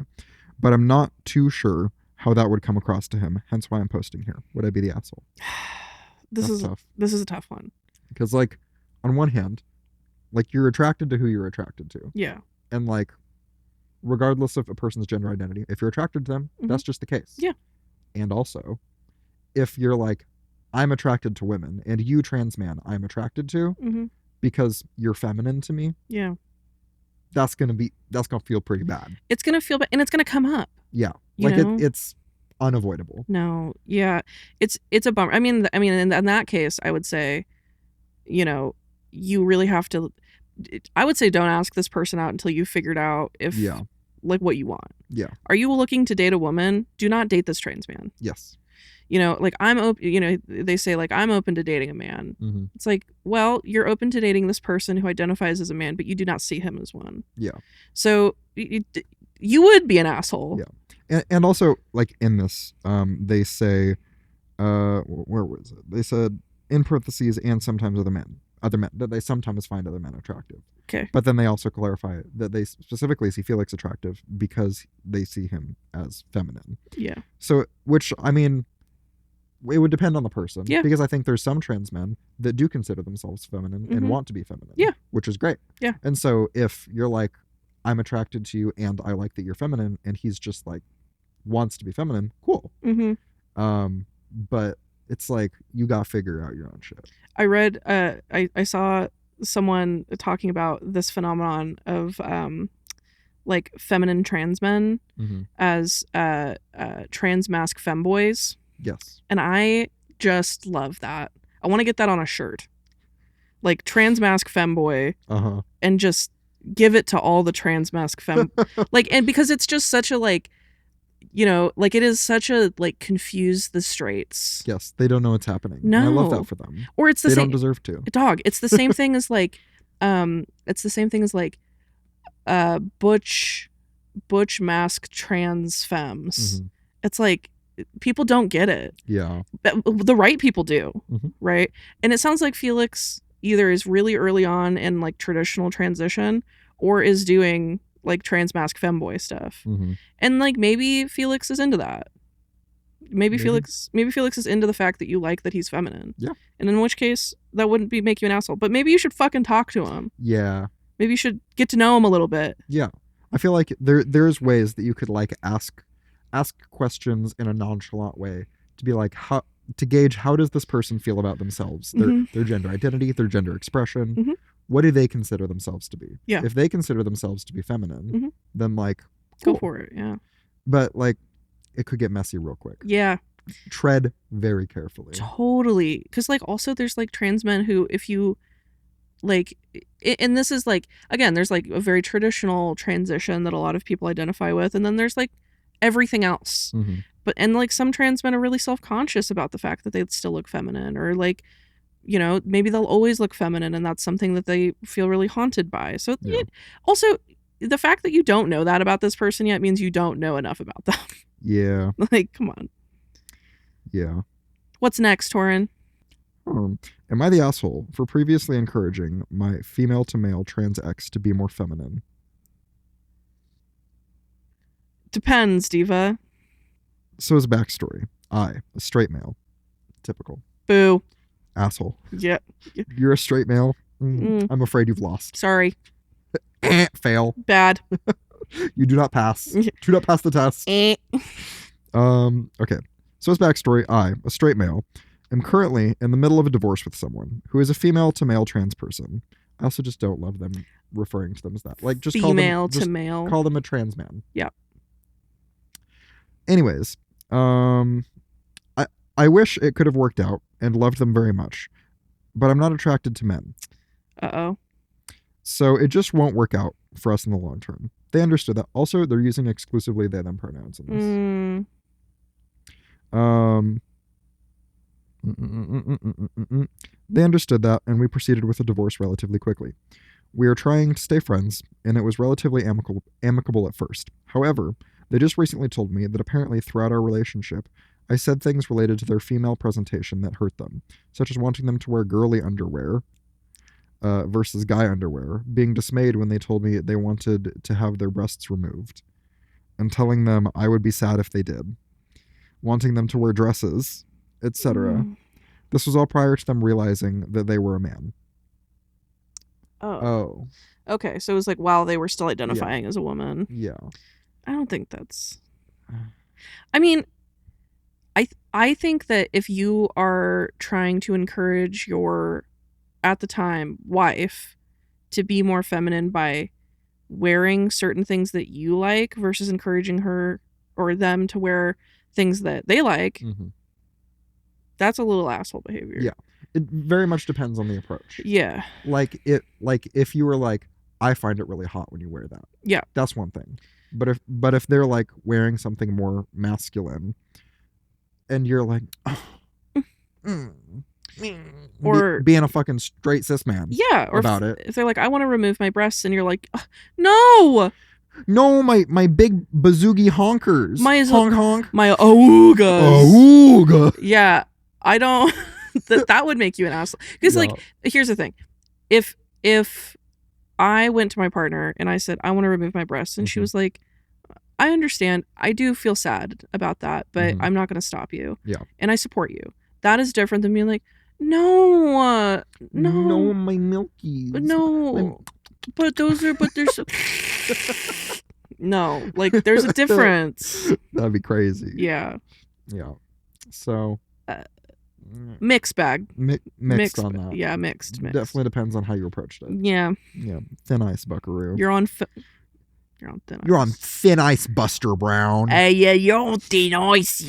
But I'm not too sure how that would come across to him, hence why I'm posting here. Would I be the asshole? This That's is tough. This is a tough one. Because, like, on one hand, like, you're attracted to who you're attracted to. Yeah. And, like, regardless of a person's gender identity, if you're attracted to them, that's just the case. Yeah. And also, if you're like, I'm attracted to women, and you, trans man, I'm attracted to because you're feminine to me, Yeah. that's gonna feel pretty bad. It's gonna feel bad, and it's gonna come up. Yeah. You Like, know? it's unavoidable. No. Yeah. It's a bummer. I mean, in that case, I would say, you know, you really have to. I would say don't ask this person out until you've figured out if Yeah. like what you want. Yeah. Are you looking to date a woman? Do not date this trans man. Yes. You know, like I'm open. You know, they say like I'm open to dating a man. Mm-hmm. It's like, well, you're open to dating this person who identifies as a man, but you do not see him as one. Yeah. So you would be an asshole. Yeah. And also, like, in this, they say, where was it? They said, in parentheses, and sometimes other men, that they sometimes find other men attractive. Okay. But then they also clarify that they specifically see Felix attractive because they see him as feminine. Yeah. So, which, I mean, it would depend on the person. Yeah. Because I think there's some trans men that do consider themselves feminine and want to be feminine. Yeah. Which is great. Yeah. And so if you're like, I'm attracted to you and I like that you're feminine, and he's just like, wants to be feminine, cool. But it's like, you gotta figure out your own shit. I read I saw someone talking about this phenomenon of like feminine trans men as trans mask femboys. Yes. And I just love that. I want to get that on a shirt. Like trans mask femboy. And just give it to all the trans mask fem like, and because it's just such a like, you know, like it is such a like confuse the straights. Yes, they don't know what's happening. No. And I love that for them. Or it's the they same. don't deserve to. Dog. It's the same thing as like, butch mask trans femmes. It's like people don't get it. Yeah. The right people do, right? And it sounds like Felix either is really early on in like traditional transition or is doing like trans mask femboy stuff. And like maybe Felix is into that. Maybe Felix is into the fact that you like that he's feminine. Yeah. And in which case that wouldn't make you an asshole. But maybe you should fucking talk to him. Yeah. Maybe you should get to know him a little bit. Yeah. I feel like there's ways that you could like ask questions in a nonchalant way to be like, how to gauge how does this person feel about themselves, their gender identity, their gender expression. What do they consider themselves to be? Yeah. If they consider themselves to be feminine, then like cool. Go for it. Yeah. But like it could get messy real quick. Yeah. Tread very carefully. Totally. Because like also there's like trans men who if you like, and this is like, again, there's like a very traditional transition that a lot of people identify with, and then there's like everything else. But and like some trans men are really self-conscious about the fact that they still look feminine, or like, you know, maybe they'll always look feminine and that's something that they feel really haunted by. So also the fact that you don't know that about this person yet means you don't know enough about them. Yeah. Like, come on. Yeah. What's next, Torin? Am I the asshole for previously encouraging my female to male trans ex to be more feminine? Depends, Diva. So as backstory, I, a straight male, typical. Boo. Asshole. Yeah. You're a straight male? I'm afraid you've lost. Sorry. Fail. Bad. You do not pass. Do not pass the test. Okay. So as backstory, I, a straight male, am currently in the middle of a divorce with someone who is a female to male trans person. I also just don't love them referring to them as that. Like, just female to male. Call them a trans man. Yeah. Anyways, I wish it could have worked out and loved them very much, but I'm not attracted to men. Uh-oh. So it just won't work out for us in the long term. They understood that. Also, they're using exclusively they them pronouns in this. They understood that, and we proceeded with a divorce relatively quickly. We are trying to stay friends, and it was relatively amicable at first. However, they just recently told me that apparently throughout our relationship, I said things related to their female presentation that hurt them, such as wanting them to wear girly underwear versus guy underwear, being dismayed when they told me they wanted to have their breasts removed, and telling them I would be sad if they did, wanting them to wear dresses, etc. This was all prior to them realizing that they were a man. Oh. Okay, so it was like while they were still identifying as a woman. Yeah. I don't think that's... I mean, I think that if you are trying to encourage your, at the time, wife to be more feminine by wearing certain things that you like versus encouraging her or them to wear things that they like, that's a little asshole behavior. Yeah. It very much depends on the approach. Yeah. Like if you were like, I find it really hot when you wear that. Yeah. That's one thing. But if they're like wearing something more masculine and you're like, or being a fucking straight cis man. Yeah. Or about it. If they're like, I want to remove my breasts, and you're like, no, my big bazoogie honkers. Honk honk. My awoogas. Awooga. Yeah. I don't that would make you an asshole. Because like, here's the thing. If I went to my partner and I said, I want to remove my breasts, and she was like, I understand. I do feel sad about that, but I'm not going to stop you. Yeah. And I support you. That is different than being like, no, my milkies. No, but there's so... No, like there's a difference. That'd be crazy. Yeah. Yeah. So. Mixed bag. Mixed on that. Yeah, mixed. Definitely depends on how you approached it. Yeah. Yeah. Thin ice, buckaroo. You're on thin ice. You're on thin ice, Buster Brown. Hey, yeah, you're on thin ice.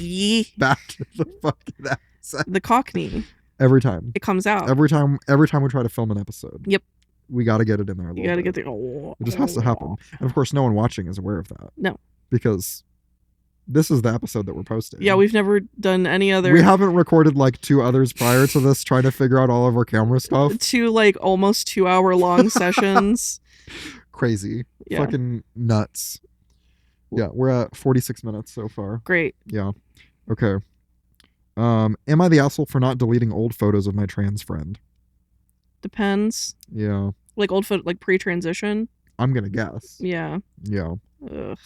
Back to the fucking accent. The Cockney. Every time. It comes out. Every time we try to film an episode. Yep. We got to get it in there. You got to get the. It just has to happen. And of course, no one watching is aware of that. No. Because this is the episode that we're posting. Yeah, we've never done any other. We haven't recorded like 2 others prior to this, trying to figure out all of our camera stuff. 2 like almost 2-hour-long sessions. Crazy. Yeah. Fucking nuts. Yeah, we're at 46 minutes so far. Great. Yeah. Okay. Am I the asshole for not deleting old photos of my trans friend? Depends. Yeah. Like old photo, like pre-transition? I'm gonna guess. Yeah. Yeah. Ugh.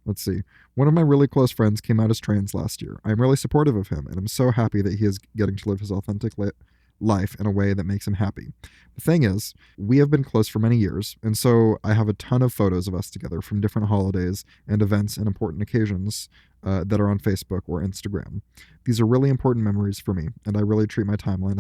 Let's see. One of my really close friends came out as trans last year. I'm really supportive of him, and I'm so happy that he is getting to live his authentic life in a way that makes him happy. The thing is, we have been close for many years, and so I have a ton of photos of us together from different holidays and events and important occasions that are on Facebook or Instagram. These are really important memories for me, and I really treat my timeline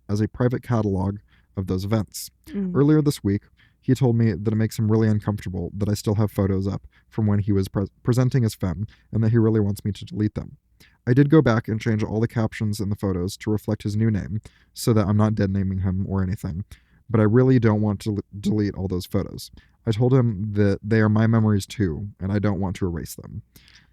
as a private catalog of those events. Earlier this week, he told me that it makes him really uncomfortable that I still have photos up from when he was presenting as femme, and that he really wants me to delete them. I did go back and change all the captions in the photos to reflect his new name, so that I'm not dead naming him or anything, but I really don't want to delete all those photos. I told him that they are my memories too, and I don't want to erase them.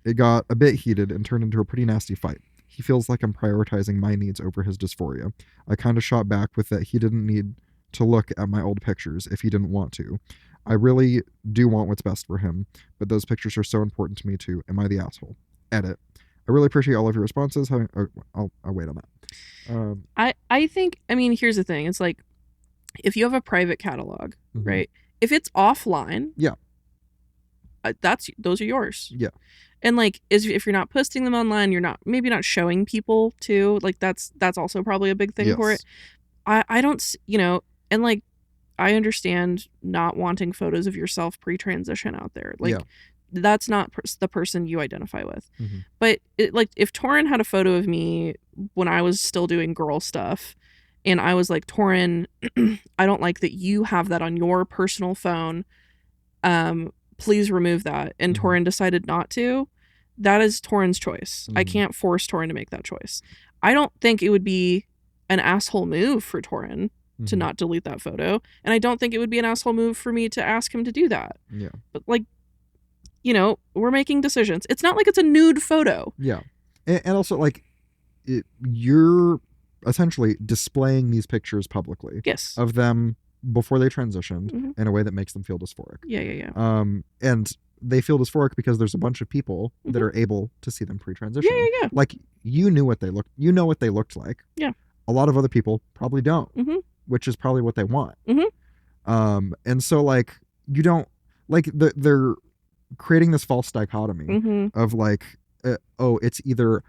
It got a bit heated and turned into a pretty nasty fight. He feels like I'm prioritizing my needs over his dysphoria. I kind of shot back with that he didn't need to look at my old pictures if he didn't want to. I really do want what's best for him, but those pictures are so important to me too. Am I the asshole? Edit. I really appreciate all of your responses. I'll wait on that. I think, I mean, here's the thing. It's like, if you have a private catalog, right? If it's offline, yeah, those are yours. Yeah. And like, if you're not posting them online, you're maybe not showing people too. Like that's also probably a big thing for it. I don't, and like, I understand not wanting photos of yourself pre-transition out there. Like, that's not the person you identify with. But like, if Torin had a photo of me when I was still doing girl stuff, and I was like, Torin, I don't like that you have that on your personal phone. Please remove that. And Torin decided not to. That is Torin's choice. I can't force Torin to make that choice. I don't think it would be an asshole move for Torin to not delete that photo. And I don't think it would be an asshole move for me to ask him to do that. Yeah. But like, you know, we're making decisions. It's not like it's a nude photo. Yeah. And also, like, you're essentially displaying these pictures publicly. Yes. Of them before they transitioned in a way that makes them feel dysphoric. Yeah. And they feel dysphoric because there's a bunch of people that are able to see them pre-transition. Yeah. Like, you know what they looked like. Yeah. A lot of other people probably don't, which is probably what they want. And so, like, you don't, like, they're creating this false dichotomy of like, it's either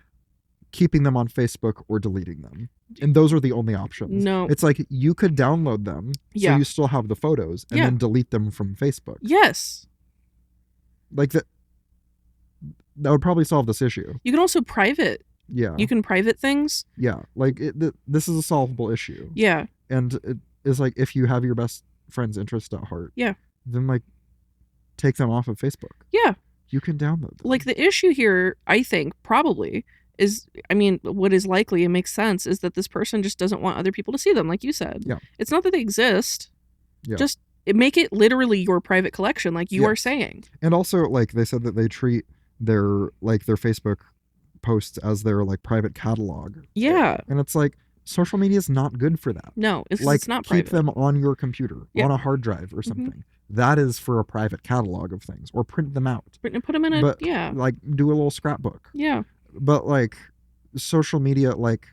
keeping them on Facebook or deleting them. And those are the only options. No. It's like, you could download them so you still have the photos and then delete them from Facebook. Yes. Like, that would probably solve this issue. You can also private. Yeah. You can private things. Yeah. Like, this is a solvable issue. Yeah. And it is like, if you have your best friend's interest at heart, then, like, take them off of Facebook. Yeah. You can download them. Like, the issue here, I think, probably is, I mean, what is likely and makes sense is that this person just doesn't want other people to see them, like you said. Yeah. It's not that they exist. Yeah. Just make it literally your private collection, like you are saying. And also, like, they said that they treat their Facebook posts as their, like, private catalog. Yeah. And it's like, social media is not good for that. No, it's not private. Keep them on your computer, on a hard drive or something. That is for a private catalog of things. Or print them out. Put them in a, like, do a little scrapbook. Yeah. But, like, social media, like,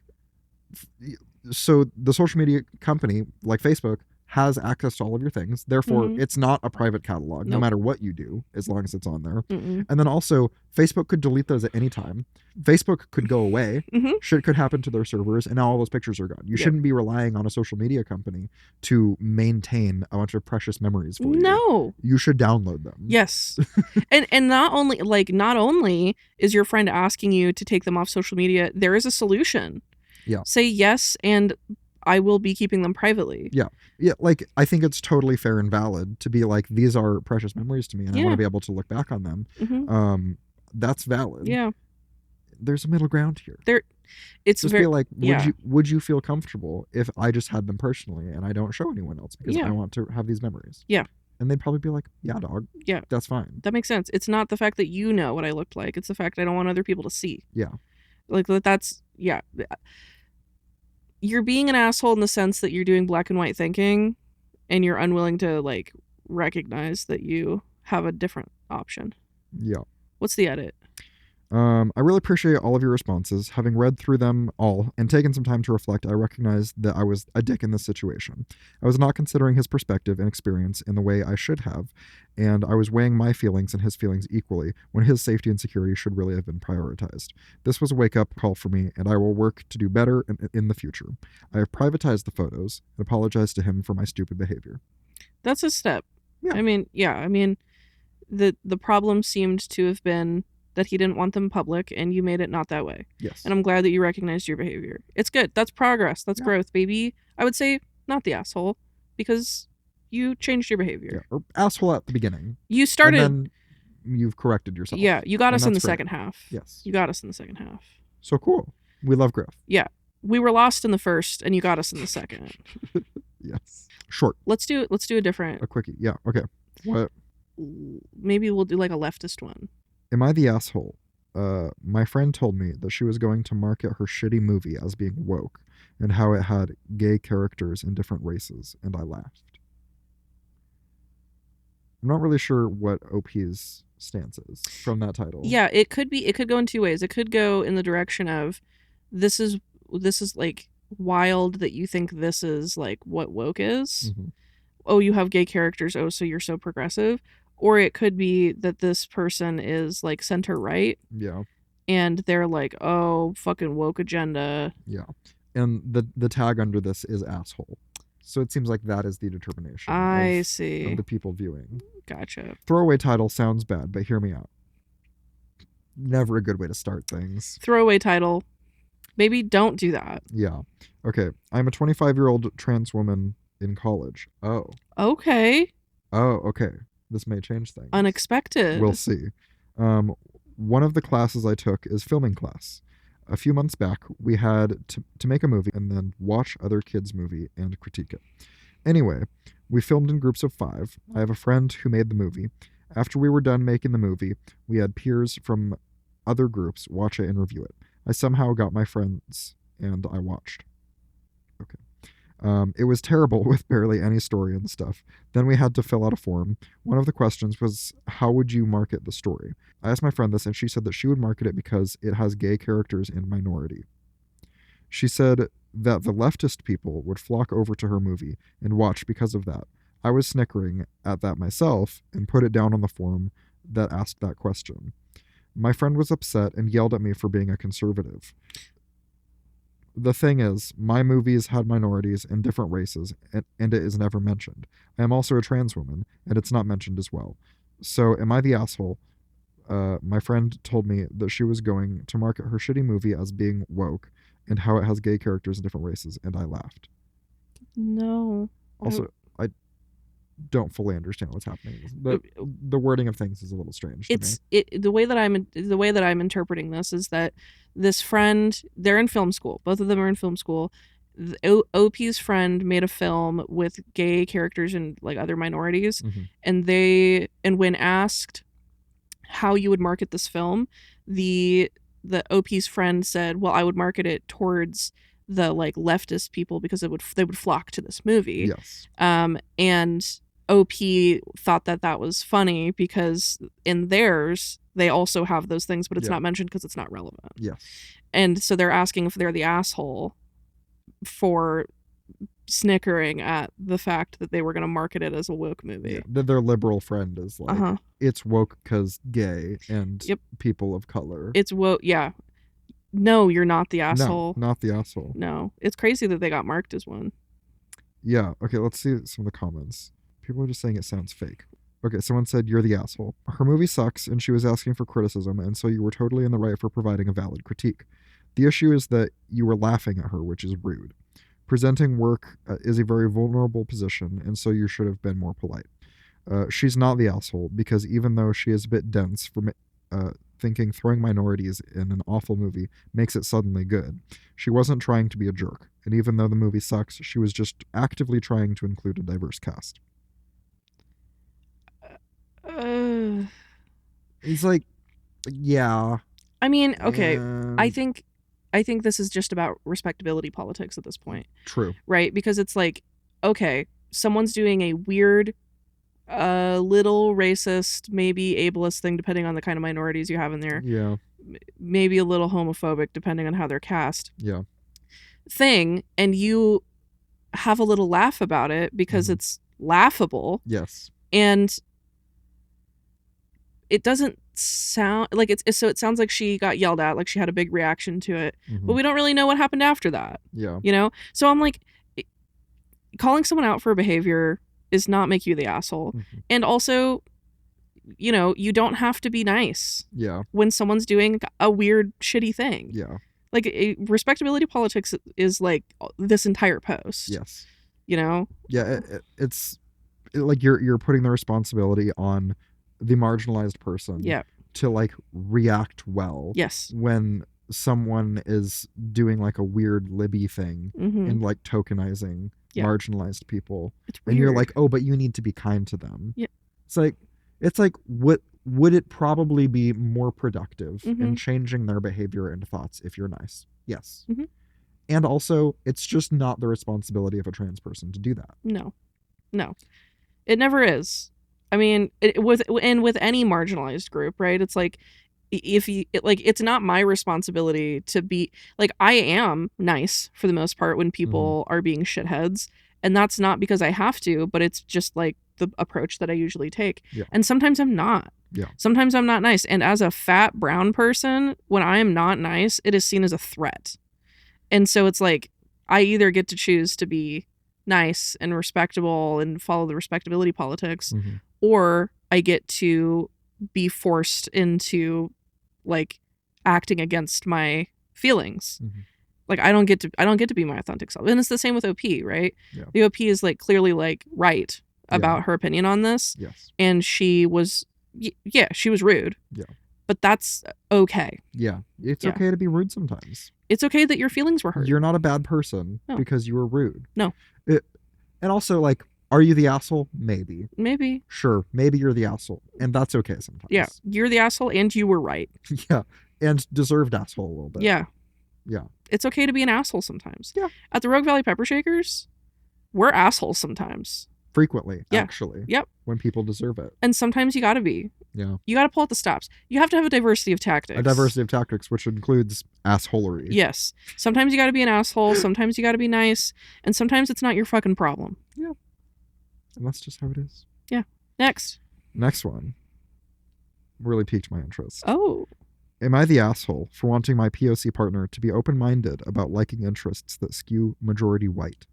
so the social media company, like Facebook, has access to all of your things. Therefore, it's not a private catalog, no matter what you do, as long as it's on there. And then also, Facebook could delete those at any time. Facebook could go away. Shit could happen to their servers, and now all those pictures are gone. You shouldn't be relying on a social media company to maintain a bunch of precious memories for you. No. You should download them. Yes. and not only is your friend asking you to take them off social media, there is a solution. Yeah. Say yes, and I will be keeping them privately. Yeah. Yeah. Like, I think it's totally fair and valid to be like, these are precious memories to me and I want to be able to look back on them. That's valid. Yeah. There's a middle ground here. It's just very, be like, would you feel comfortable if I just had them personally and I don't show anyone else because I want to have these memories? Yeah. And they'd probably be like, yeah, dog. Yeah. That's fine. That makes sense. It's not the fact that you know what I looked like. It's the fact I don't want other people to see. Yeah. Like, that's, yeah. You're being an asshole in the sense that you're doing black and white thinking and you're unwilling to, like, recognize that you have a different option. Yeah. What's the edit? I really appreciate all of your responses. Having read through them all and taken some time to reflect, I recognized that I was a dick in this situation. I was not considering his perspective and experience in the way I should have, and I was weighing my feelings and his feelings equally when his safety and security should really have been prioritized. This was a wake-up call for me, and I will work to do better in the future. I have privatized the photos and apologized to him for my stupid behavior. That's a step. Yeah. I mean, the problem seemed to have been that he didn't want them public, and you made it not that way. Yes. And I'm glad that you recognized your behavior. It's good. That's progress. That's growth, baby. I would say not the asshole, because you changed your behavior. Yeah, or asshole at the beginning. You started. And then you've corrected yourself. Yeah, you got us in the great. second half. Yes. You got us in the second half. So cool. We love growth. Yeah. We were lost in the first, and you got us in the second. Yes. Short. Let's do a different. A quickie. Yeah. Okay. What? Maybe we'll do like a leftist one. Am I the asshole? My friend told me that she was going to market her shitty movie as being woke and how it had gay characters in different races, and I laughed. I'm not really sure what OP's stance is from that title. Yeah, it could go in two ways. It could go in the direction of this is like wild that you think this is like what woke is. Oh, you have gay characters. Oh, so you're so progressive. Or it could be that this person is like center right. Yeah. And they're like, oh, fucking woke agenda. Yeah. And the tag under this is asshole. So it seems like that is the determination. I see. Of the people viewing. Gotcha. Throwaway title sounds bad, but hear me out. Never a good way to start things. Throwaway title. Maybe don't do that. Yeah. Okay. I'm a 25-year-old trans woman in college. Oh. Okay. Oh, okay. This may change things. Unexpected. We'll see. One of the classes I took is filming class. A few months back, we had to make a movie and then watch other kids' movie and critique it. Anyway, we filmed in groups of 5. I have a friend who made the movie. After we were done making the movie, we had peers from other groups watch it and review it. I somehow got my friends and I watched. Okay. It was terrible with barely any story and stuff. Then we had to fill out a form. One of the questions was, how would you market the story? I asked my friend this, and she said that she would market it because it has gay characters and minority. She said that the leftist people would flock over to her movie and watch because of that. I was snickering at that myself and put it down on the form that asked that question. My friend was upset and yelled at me for being a conservative. The thing is, my movies had minorities and different races, and it is never mentioned. I am also a trans woman, and it's not mentioned as well. So, am I the asshole? My friend told me that she was going to market her shitty movie as being woke, and how it has gay characters and different races, and I laughed. No. Also, I don't fully understand what's happening. The wording of things is a little strange to me. The way that I'm interpreting this is that this friend, they're in film school. Both of them are in film school. OP's friend made a film with gay characters and like other minorities, and when asked how you would market this film, the OP's friend said, "Well, I would market it towards the like leftist people because they would flock to this movie." Yes. And OP thought that was funny because in theirs they also have those things, but it's not mentioned because it's not relevant. Yes. And so they're asking if they're the asshole for snickering at the fact that they were going to market it as a woke movie. Yeah. Their liberal friend is like, it's woke because gay and people of color. It's woke. Yeah. No, you're not the asshole. No, not the asshole. No. It's crazy that they got marked as one. Yeah. Okay, let's see some of the comments. People are just saying it sounds fake. Okay, someone said, you're the asshole. Her movie sucks, and she was asking for criticism, and so you were totally in the right for providing a valid critique. The issue is that you were laughing at her, which is rude. Presenting work is a very vulnerable position, and so you should have been more polite. She's not the asshole, because even though she is a bit dense for thinking throwing minorities in an awful movie makes it suddenly good, she wasn't trying to be a jerk, and even though the movie sucks, she was just actively trying to include a diverse cast. He's like, yeah. I mean, okay. I think this is just about respectability politics at this point. True. Right? Because it's like, okay, someone's doing a weird, little racist, maybe ableist thing, depending on the kind of minorities you have in there. Yeah. Maybe a little homophobic, depending on how they're cast. Yeah. Thing, and you have a little laugh about it because it's laughable. Yes. And it doesn't sound like so it sounds like she got yelled at, like she had a big reaction to it, but we don't really know what happened after that. Yeah. You know? So I'm like, calling someone out for a behavior is not make you the asshole. And also, you know, you don't have to be nice. Yeah. When someone's doing a weird, shitty thing. Yeah. Like, respectability politics is like this entire post. Yes. You know? Yeah, it's like you're putting the responsibility on the marginalized person to like react well. Yes. When someone is doing like a weird Libby thing and like tokenizing marginalized people, and you're like, oh, but you need to be kind to them. Yeah. It's like what would it probably be more productive in changing their behavior and thoughts if you're nice? Yes. And also, it's just not the responsibility of a trans person to do that. No, it never is. I mean, with any marginalized group, right? It's like, it's not my responsibility to be like, I am nice for the most part when people are being shitheads, and that's not because I have to, but it's just like the approach that I usually take. Yeah. And sometimes I'm not. Yeah. Sometimes I'm not nice, and as a fat brown person, when I am not nice, it is seen as a threat. And so it's like, I either get to choose to be nice and respectable and follow the respectability politics, or I get to be forced into like acting against my feelings. Like, I don't get to be my authentic self. And it's the same with OP, right? Yeah. The OP is like clearly like right about her opinion on this. Yes. And she was she was rude. Yeah. but that's okay. Yeah. It's Yeah. okay to be rude sometimes. It's okay that your feelings were hurt. You're not a bad person No. because you were rude. No. And also, like, are you the asshole? Maybe. Maybe. Sure. Maybe you're the asshole. And that's okay sometimes. Yeah. You're the asshole and you were right. Yeah. And deserved asshole a little bit. Yeah. Yeah. It's okay to be an asshole sometimes. Yeah. At the Rogue Valley Peppershakers, we're assholes sometimes. Frequently, Yeah. actually. Yep. When people deserve it. And sometimes you gotta be. Yeah. You gotta pull out the stops. You have to have a diversity of tactics. A diversity of tactics, which includes assholery. Yes. Sometimes you gotta be an asshole. Sometimes you gotta be nice. And sometimes it's not your fucking problem. Yeah. And that's just how it is. Yeah. Next one really piqued my interest. Oh. Am I the asshole for wanting my POC partner to be open-minded about liking interests that skew majority white?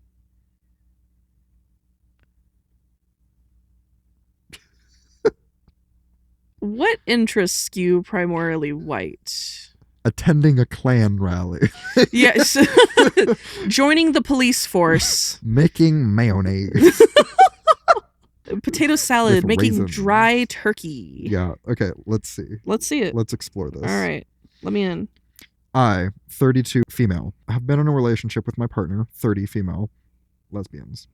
What interests skew primarily white? Attending a Klan rally. Yes. Joining the police force. Making mayonnaise. Potato salad. With Making raisins. dry turkey. Yeah. Okay. Let's see. Let's see it. Let's explore this. All right. Let me in. I, 32 female, have been in a relationship with my partner, 30 female, lesbians.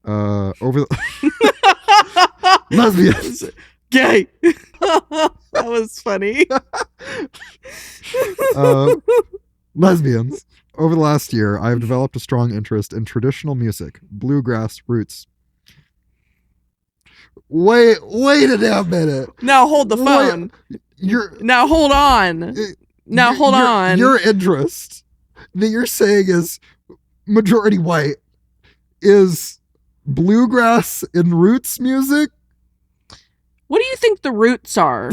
Over the lesbians. Gay. That was funny. Lesbians. Over the last year, I have developed a strong interest in traditional music, bluegrass, roots. Wait a damn minute. Now hold the phone. Now hold on. Now hold on. Your interest that you're saying is majority white is bluegrass and roots music? What do you think the roots are?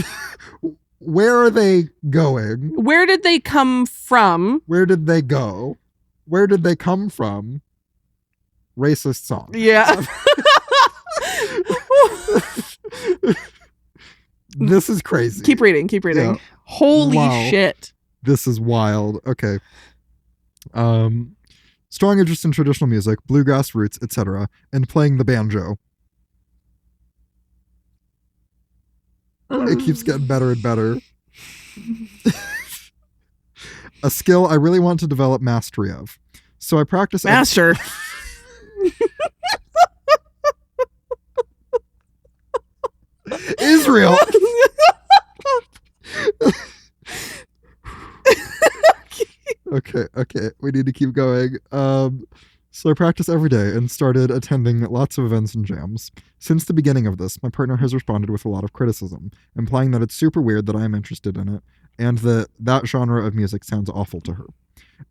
Where are they going? Where did they come from? Where did they go? Where did they come from? Racist song. Yeah. This is crazy. Keep reading. Yeah. Holy shit. This is wild. Okay. Strong interest in traditional music, bluegrass, roots, etc., and playing the banjo. It keeps getting better and better. A skill I really want to develop mastery of. So I practice... Master. Israel. Okay. We need to keep going. So I practice every day and started attending lots of events and jams. Since the beginning of this, my partner has responded with a lot of criticism, implying that it's super weird that I am interested in it, and that genre of music sounds awful to her.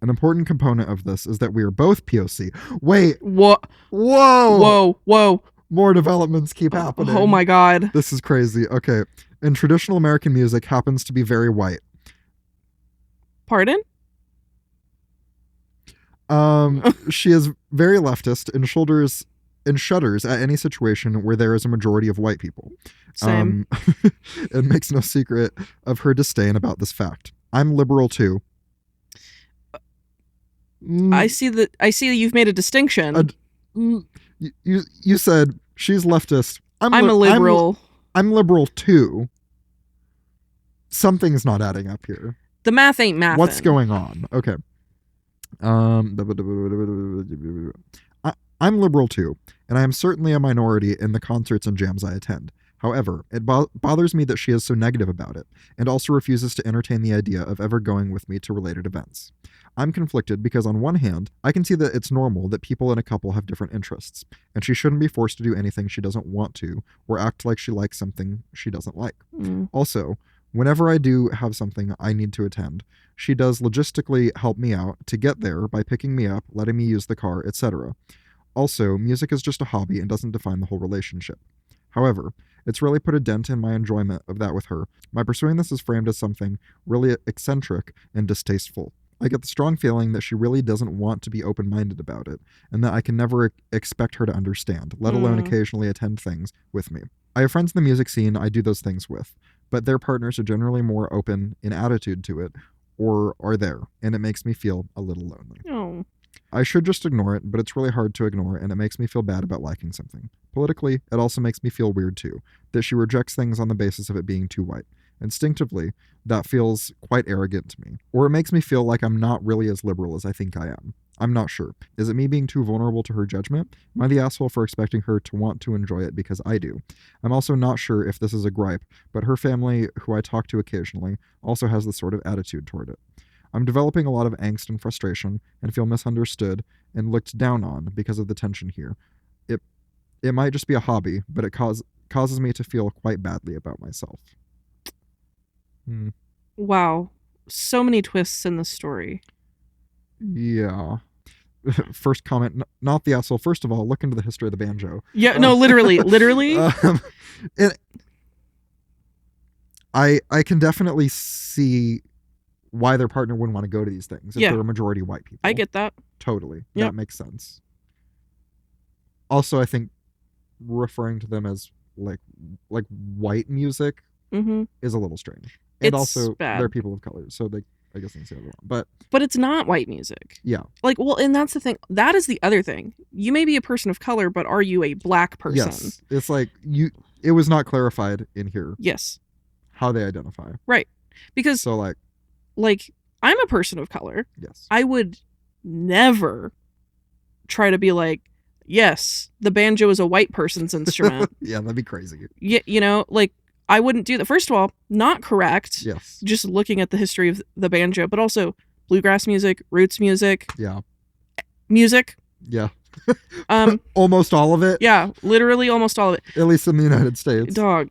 An important component of this is that we are both POC. Wait. What? Whoa. More developments keep happening. Oh my god. This is crazy. Okay. And traditional American music happens to be very white. Pardon? She is very leftist and shudders at any situation where there is a majority of white people. Same. It makes no secret of her disdain about this fact. I'm liberal too. I see that you've made a distinction. You said she's leftist. I'm a liberal. I'm liberal too. Something's not adding up here. The math ain't mathing. What's going on? Okay. I'm liberal too, and I am certainly a minority in the concerts and jams I attend. However, it bothers me that she is so negative about it, and also refuses to entertain the idea of ever going with me to related events. I'm conflicted because on one hand, I can see that it's normal that people in a couple have different interests, and she shouldn't be forced to do anything she doesn't want to, or act like she likes something she doesn't like. Also, whenever I do have something I need to attend, she does logistically help me out to get there by picking me up, letting me use the car, etc. Also, music is just a hobby and doesn't define the whole relationship. However, it's really put a dent in my enjoyment of that with her. My pursuing this is framed as something really eccentric and distasteful. I get the strong feeling that she really doesn't want to be open-minded about it, and that I can never expect her to understand, let alone occasionally attend things with me. I have friends in the music scene I do those things with, but their partners are generally more open in attitude to it, or are there, and it makes me feel a little lonely. Oh. I should just ignore it, but it's really hard to ignore, and it makes me feel bad about liking something. Politically, it also makes me feel weird too, that she rejects things on the basis of it being too white. Instinctively, that feels quite arrogant to me. Or it makes me feel like I'm not really as liberal as I think I am. I'm not sure. Is it me being too vulnerable to her judgment? Am I the asshole for expecting her to want to enjoy it because I do? I'm also not sure if this is a gripe, but her family, who I talk to occasionally, also has this sort of attitude toward it. I'm developing a lot of angst and frustration and feel misunderstood and looked down on because of the tension here. It might just be a hobby, but it causes me to feel quite badly about myself. Wow. So many twists in this story. Yeah. First comment, not the asshole. First of all, look into the history of the banjo. Yeah, no, literally. I can definitely see why their partner wouldn't want to go to these things if they're a majority white people. I get that. Totally. Yep. That makes sense. Also, I think referring to them as like white music is a little strange. And It's also bad. they're people of color, so I guess they say that wrong. But it's not white music. Yeah. Like, well, and that's the thing. That is the other thing. You may be a person of color, but are you a black person? Yes. It's like it was not clarified in here. Yes. How they identify. Right. Because so like I'm a person of color. Yes. I would never try to be like, yes, the banjo is a white person's instrument. Yeah, that'd be crazy. You know, like I wouldn't do that. First of all, not correct. Yes. Just looking at the history of the banjo, but also bluegrass music, roots music. Yeah. Music. Yeah. Almost all of it. Yeah, literally almost all of it. At least in the United States. Dog.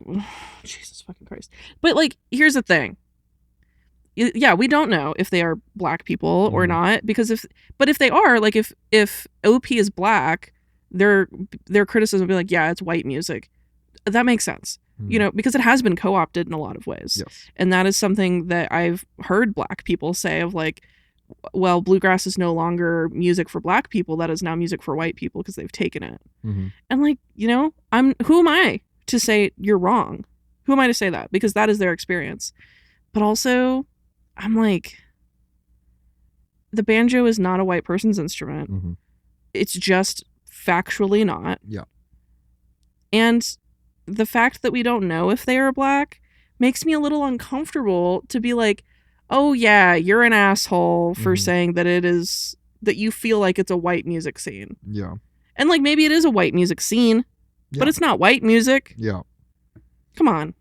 Jesus fucking Christ. But like, here's the thing. Yeah, we don't know if they are black people or not, because if they are, like if OP is black, their criticism would be like, yeah, it's white music. That makes sense. You know, because it has been co-opted in a lot of ways. Yes. And that is something that I've heard black people say of like, well, bluegrass is no longer music for black people. That is now music for white people because they've taken it. And like, you know, who am I to say you're wrong? Who am I to say that? Because that is their experience. But also, I'm like, the banjo is not a white person's instrument. It's just factually not. Yeah. And the fact that we don't know if they are black makes me a little uncomfortable to be like, oh yeah, you're an asshole for saying that that you feel like it's a white music scene. Yeah. And like maybe it is a white music scene, but it's not white music. Yeah. Come on.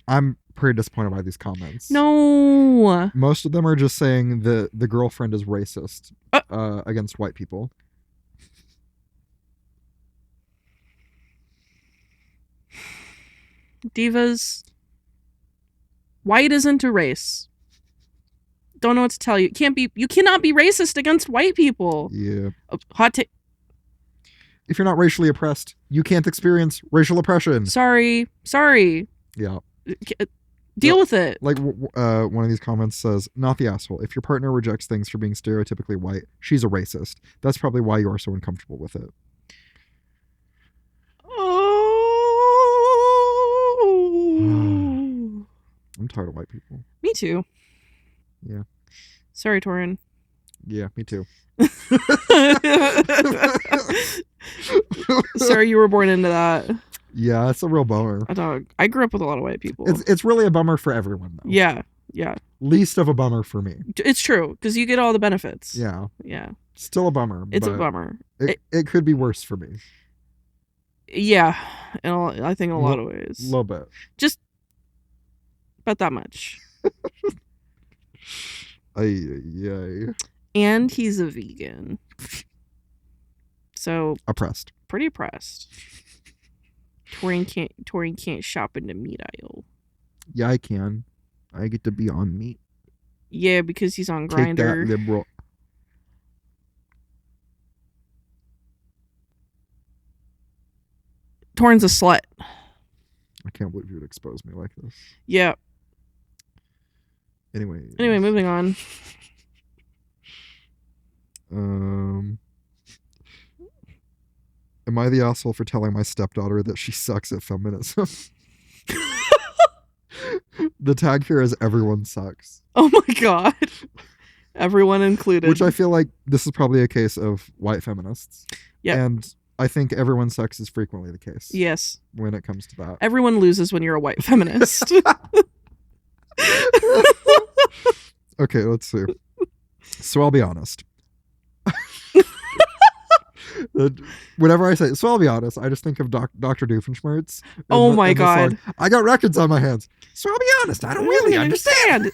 I'm pretty disappointed by these comments. No. Most of them are just saying the girlfriend is racist against white people. Divas, white isn't a race. Don't know what to tell you. You cannot be racist against white people. Yeah. Hot take. If you're not racially oppressed, you can't experience racial oppression. Sorry. Yeah. Deal with it. Like one of these comments says, not the asshole. If your partner rejects things for being stereotypically white, she's a racist. That's probably why you are so uncomfortable with it. I'm tired of white people. Me too. Yeah. Sorry, Torin. Yeah, me too. Sorry you were born into that. Yeah, it's a real bummer. I grew up with a lot of white people. It's really a bummer for everyone, though. Yeah. Least of a bummer for me. It's true, because you get all the benefits. Yeah. Yeah. Still a bummer. It's a bummer. It could be worse for me. Yeah. I think in a lot of ways. A little bit. Just about that much. Yay. And he's a vegan. So oppressed. Pretty oppressed. Torian can't shop in the meat aisle. Yeah, I can. I get to be on meat. Yeah, because he's on Grindr. Take that, liberal. Torin's a slut. I can't believe you would expose me like this. Yeah. Anyway, moving on. Am I the asshole for telling my stepdaughter that she sucks at feminism? The tag here is everyone sucks. Oh my god. Everyone included. Which I feel like this is probably a case of white feminists. Yeah. And I think everyone's sex is frequently the case. Yes. When it comes to that. Everyone loses when you're a white feminist. Okay, let's see. So I'll be honest. Whenever I say, so I'll be honest, I just think of Dr. Doofenshmirtz. Oh my God. Song, I got records on my hands. So I'll be honest, I don't really understand.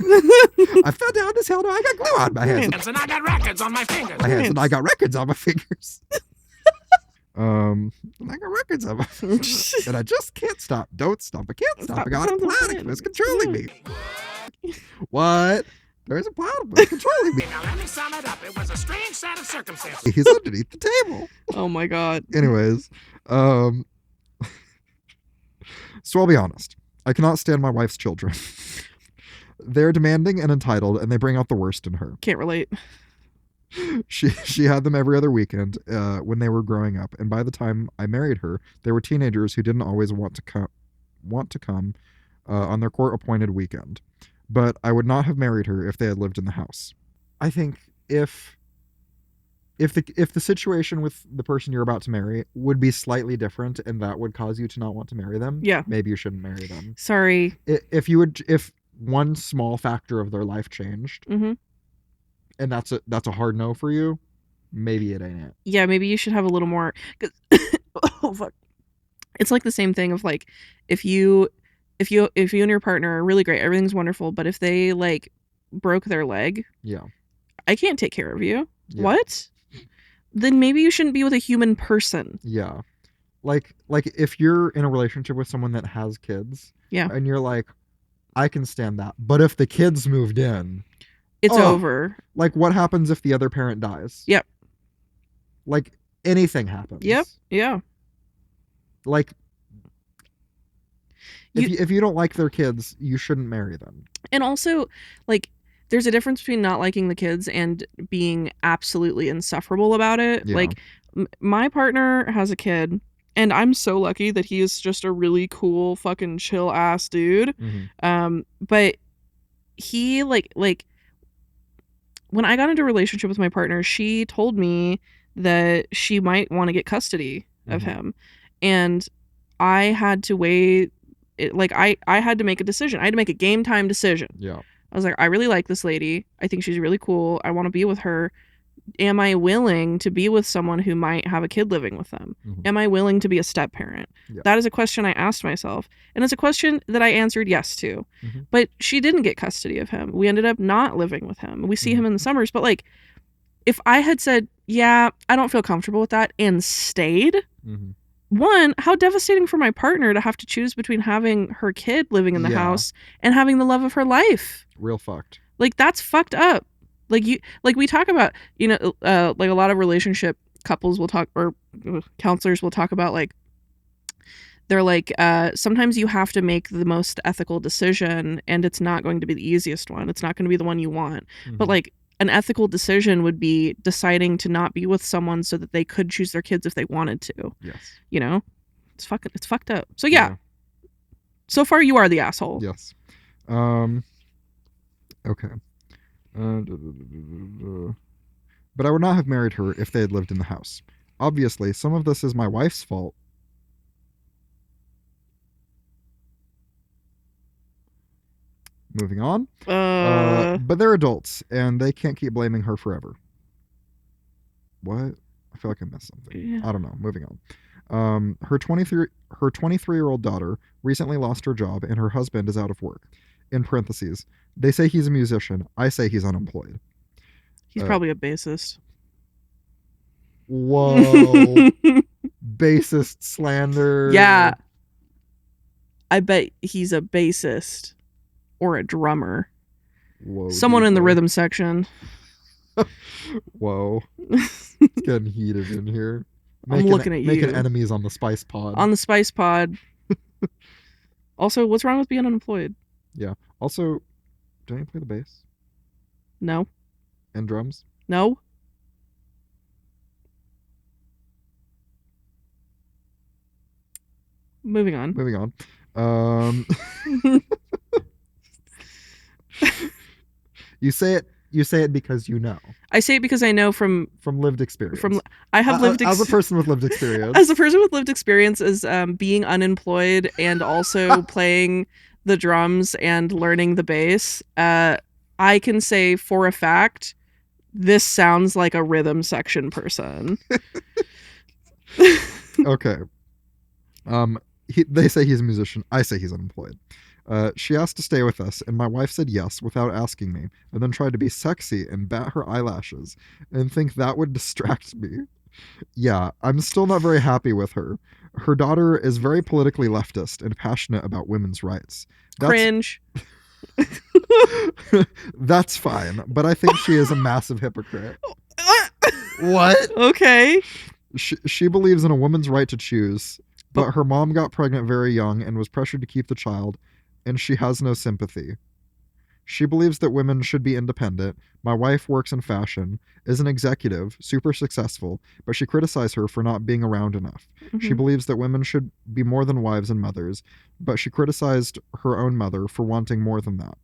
I fell down this hill, I got glue on my hands. And I got records on my fingers. And I got records on my fingers. And I got records on my fingers. And I just can't stop. Don't stop. I can't stop. I got a planet that's controlling me. What? There's a planet that's controlling me. Now let me sum it up. It was a strange set of circumstances. He's underneath the table. Oh my God. Anyways, so I'll be honest. I cannot stand my wife's children. They're demanding and entitled, and they bring out the worst in her. Can't relate. She had them every other weekend when they were growing up, and by the time I married her, they were teenagers who didn't always want to come on their court-appointed weekend. But I would not have married her if they had lived in the house. I think if the situation with the person you're about to marry would be slightly different, and that would cause you to not want to marry them, yeah, maybe you shouldn't marry them. Sorry. If one small factor of their life changed, mm-hmm. and that's a hard no for you, maybe it ain't it. Yeah, maybe you should have a little more. Oh fuck! It's like the same thing of like if you and your partner are really great, everything's wonderful, but if they like broke their leg, yeah, I can't take care of you. Yeah. What? Then maybe you shouldn't be with a human person. Yeah. Like if you're in a relationship with someone that has kids, yeah, and you're like, I can stand that. But if the kids moved in, it's over. Like what happens if the other parent dies? Yep. Like anything happens. Yep. Yeah. Like if you don't like their kids, you shouldn't marry them. And also, like, there's a difference between not liking the kids and being absolutely insufferable about it. Yeah. Like, my partner has a kid, and I'm so lucky that he is just a really cool, fucking chill ass dude. Mm-hmm. But he like when I got into a relationship with my partner, she told me that she might want to get custody of Mm-hmm. him, and I had to weigh it. Like I had to make a decision. I had to make a game time decision. Yeah. I was like, I really like this lady. I think she's really cool. I want to be with her. Am I willing to be with someone who might have a kid living with them? Mm-hmm. Am I willing to be a step parent? Yeah. That is a question I asked myself. And it's a question that I answered yes to. Mm-hmm. But she didn't get custody of him. We ended up not living with him. We see Mm-hmm. him in the summers. But like, if I had said, yeah, I don't feel comfortable with that and stayed, Mm-hmm. one, how devastating for my partner to have to choose between having her kid living in the house and having the love of her life. Real fucked. Like, that's fucked up. Like we talk about, like a lot of relationship couples will talk, or counselors will talk about, like, they're like, sometimes you have to make the most ethical decision, and it's not going to be the easiest one. It's not going to be the one you want. Mm-hmm. But like, an ethical decision would be deciding to not be with someone so that they could choose their kids if they wanted to. Yes. It's fucked up. So yeah. So far you are the asshole. Yes. Okay. But I would not have married her if they had lived in the house. Obviously, some of this is my wife's fault. Moving on. But they're adults, and they can't keep blaming her forever. What? I feel like I missed something. Yeah. I don't know. Moving on. Her 23-year-old daughter recently lost her job, and her husband is out of work. In parentheses, they say he's a musician. I say he's unemployed. He's probably a bassist. Whoa. Bassist slander. Yeah. I bet he's a bassist or a drummer. Whoa. Someone in the rhythm section. Whoa. It's getting heated in here. I'm looking at you. Making enemies on the SpicePod. On the SpicePod. Also, what's wrong with being unemployed? Yeah. Also, do you play the bass? No. And drums? No. Moving on. Moving on. You say it You say it because you know I say it because I know from lived experience. I have lived as a person with lived experience. as a person with lived experience as being unemployed and also playing the drums and learning the bass. I can say for a fact this sounds like a rhythm section person. Okay. They say he's a musician. I say he's unemployed. She asked to stay with us, and my wife said yes without asking me, and then tried to be sexy and bat her eyelashes and think that would distract me. Yeah, I'm still not very happy with her. Her daughter is very politically leftist and passionate about women's rights. Cringe. That's fine, but I think she is a massive hypocrite. What? Okay. She believes in a woman's right to choose, but her mom got pregnant very young and was pressured to keep the child, and she has no sympathy. She believes that women should be independent. My wife works in fashion, is an executive, super successful, but she criticized her for not being around enough. Mm-hmm. She believes that women should be more than wives and mothers, but she criticized her own mother for wanting more than that.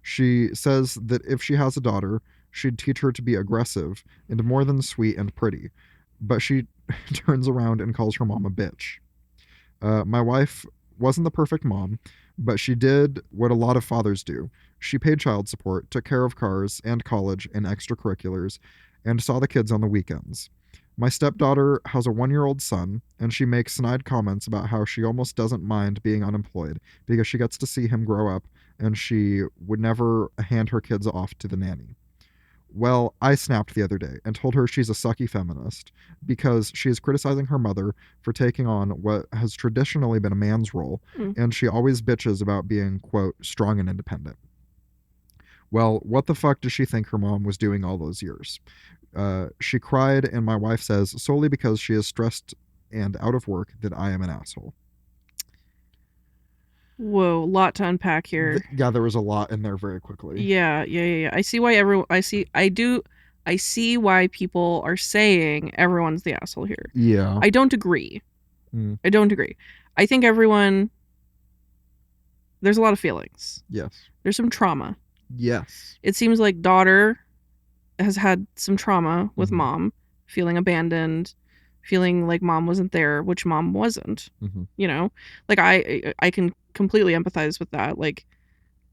She says that if she has a daughter, she'd teach her to be aggressive and more than sweet and pretty, but she turns around and calls her mom a bitch. My wife wasn't the perfect mom, but she did what a lot of fathers do. She paid child support, took care of cars and college and extracurriculars, and saw the kids on the weekends. My stepdaughter has a 1-year-old son, and she makes snide comments about how she almost doesn't mind being unemployed because she gets to see him grow up, and she would never hand her kids off to the nanny. Well, I snapped the other day and told her she's a sucky feminist because she is criticizing her mother for taking on what has traditionally been a man's role, and she always bitches about being, quote, strong and independent. Well, what the fuck does she think her mom was doing all those years? She cried, and my wife says solely because she is stressed and out of work that I am an asshole. Whoa, lot to unpack here. Yeah, there was a lot in there very quickly. Yeah. I see why I see why people are saying everyone's the asshole here. Yeah. I don't agree. I don't agree. I think there's a lot of feelings. Yes. There's some trauma. Yes. It seems like daughter has had some trauma with mom, feeling abandoned, feeling like mom wasn't there, which mom wasn't. You know, like I can completely empathize with that. Like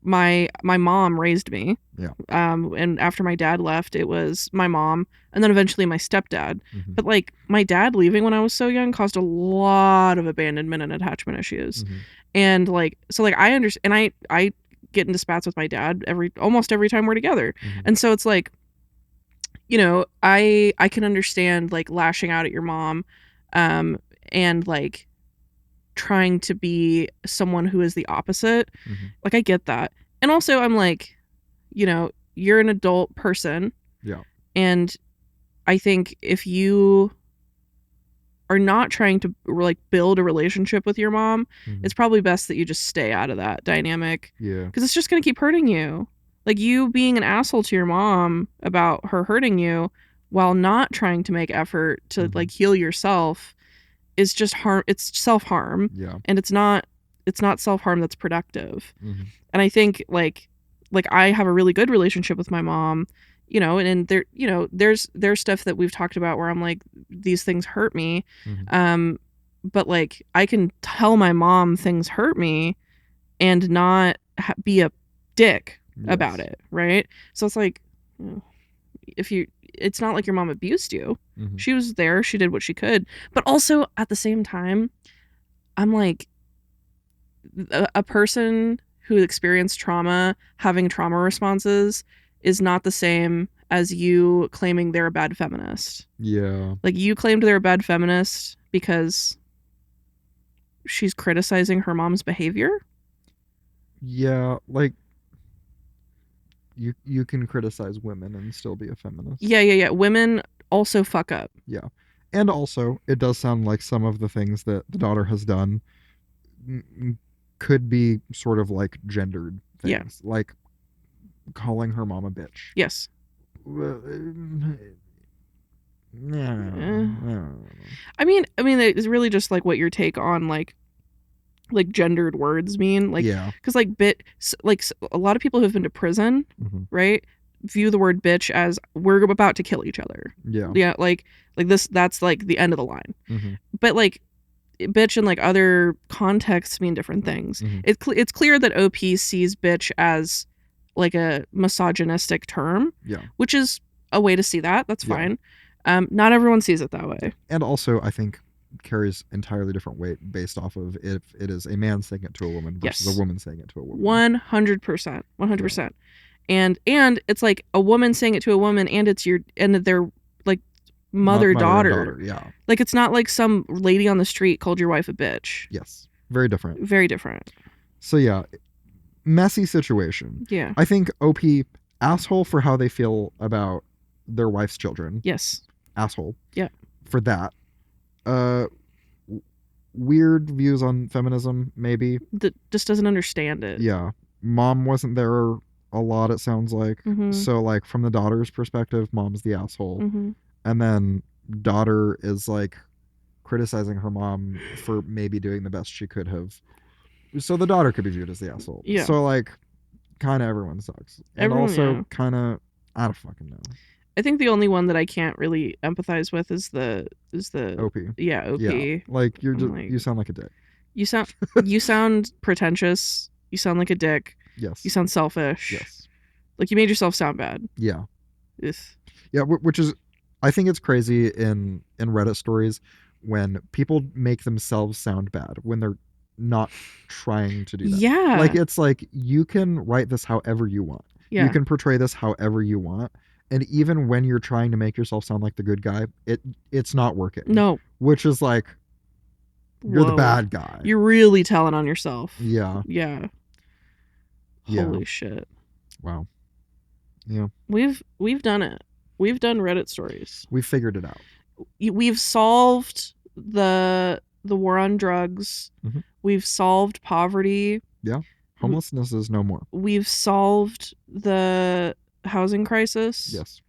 my mom raised me. Yeah. And after my dad left, it was my mom and then eventually my stepdad. But like my dad leaving when I was so young caused a lot of abandonment and attachment issues. And like, so like I understand, and I get into spats with my dad almost every time we're together. And so it's like, you know, I can understand like lashing out at your mom, and like trying to be someone who is the opposite. Like I get that. And also I'm like, you know, you're an adult person. Yeah. And I think if you are not trying to like build a relationship with your mom, it's probably best that you just stay out of that dynamic. Yeah. Because it's just going to keep hurting you. Like you being an asshole to your mom about her hurting you while not trying to make effort to like heal yourself is just harm. It's self-harm. Yeah. And it's not self-harm that's productive. And I think like I have a really good relationship with my mom, you know, and there, you know, there's stuff that we've talked about where I'm like, these things hurt me. But like I can tell my mom things hurt me and not be a dick about it. Right. So it's like, it's not like your mom abused you. She was there. She did what she could. But also at the same time, I'm like, a person who experienced trauma, having trauma responses is not the same as you claiming they're a bad feminist. Yeah. Like you claimed they're a bad feminist because she's criticizing her mom's behavior. Yeah. Like you can criticize women and still be a feminist. Yeah. Women also fuck up. Yeah. And also, it does sound like some of the things that the daughter has done could be sort of like gendered things. Yeah. Like calling her mom a bitch. Yes. I mean, it's really just like what your take on like gendered words mean. Like, yeah. because like a lot of people who've been to prison, right? view the word bitch as we're about to kill each other. Yeah. Yeah, like this, that's like the end of the line. Mm-hmm. But like bitch in like other contexts mean different things. Mhm. It's clear that OP sees bitch as like a misogynistic term, Yeah. which is a way to see that. That's Yeah. fine. Not everyone sees it that way. And also, I think carries entirely different weight based off of if it is a man saying it to a woman versus Yes. a woman saying it to a woman. 100%. 100%. And it's like a woman saying it to a woman, and it's their like mother and daughter. Yeah. Like it's not like some lady on the street called your wife a bitch. Yes. Very different. Very different. So yeah, messy situation. Yeah. I think OP asshole for how they feel about their wife's children. Yes. Asshole. Yeah. For that. Weird views on feminism, maybe. That just doesn't understand it. Yeah. Mom wasn't there a lot, it sounds like. Mhm. So like from the daughter's perspective, mom's the asshole. Mhm. And then daughter is like criticizing her mom for maybe doing the best she could have. So the daughter could be viewed as the asshole. Yeah. So like kind of everyone sucks. And Everyone, also yeah. kind of I don't fucking know. I think the only one that I can't really empathize with is the OP. Yeah, OP. Yeah. Like you're I'm just like- you sound like a dick. You sound pretentious. You sound like a dick. Yes. You sound selfish. Yes. Like you made yourself sound bad. Yeah. Ugh. Yeah, which is I think it's crazy in Reddit stories when people make themselves sound bad when they're not trying to do that. Yeah. Like it's like you can write this however you want. Yeah. You can portray this however you want. And even when you're trying to make yourself sound like the good guy, it's not working. No. Which is like you're the Whoa. bad guy. You're really telling on yourself. Yeah. Yeah. Yeah. Holy shit. Wow. Yeah. We've done it. We've done Reddit stories. We figured it out. We've solved the war on drugs. Mhm. We've solved poverty. Homelessness is no more. We've solved the housing crisis. Yes.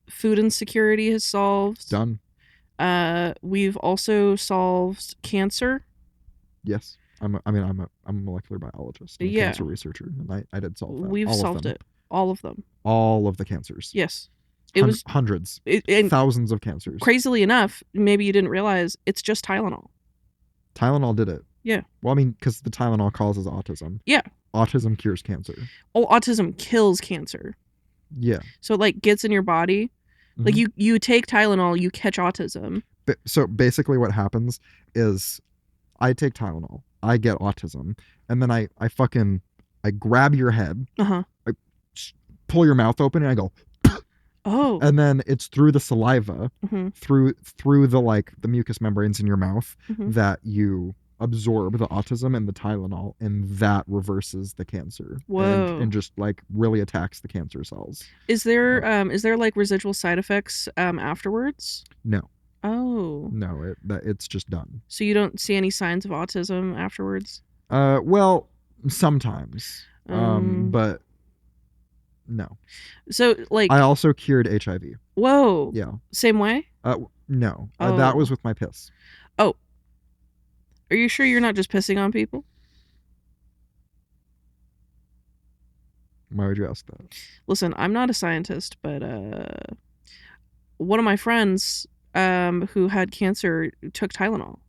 Food insecurity has solved. Done. We've also solved cancer. Yes. I'm a molecular biologist. I'm a Yeah. cancer researcher, and I did solve that. We've all solved of them. it. All of them. All of the cancers. Yes. It was hundreds, and thousands of cancers. crazily enough, maybe you didn't realize it's just Tylenol. Tylenol did it. Yeah. Well, I mean, because the Tylenol causes autism. Yeah. Autism cures cancer. Oh, autism kills cancer. Yeah. So it like gets in your body. Like Mhm. you take Tylenol, you catch autism. So basically, what happens is, I take Tylenol, I get autism, and then I grab your head, Uh-huh. pull your mouth open, and I go, Oh. and then it's through the saliva, Mhm. through the mucous membranes in your mouth Mhm. that you absorb the autism and the Tylenol, and that reverses the cancer. Whoa. And just like really attacks the cancer cells. Is there like residual side effects afterwards? No, Oh. it's just done. So you don't see any signs of autism afterwards? Well, sometimes, but no. So like I also cured HIV. whoa. Yeah. Same way? No, Oh. that was with my piss. Are you sure you're not just pissing on people? Why would you ask that? Listen, I'm not a scientist, but one of my friends who had cancer took Tylenol.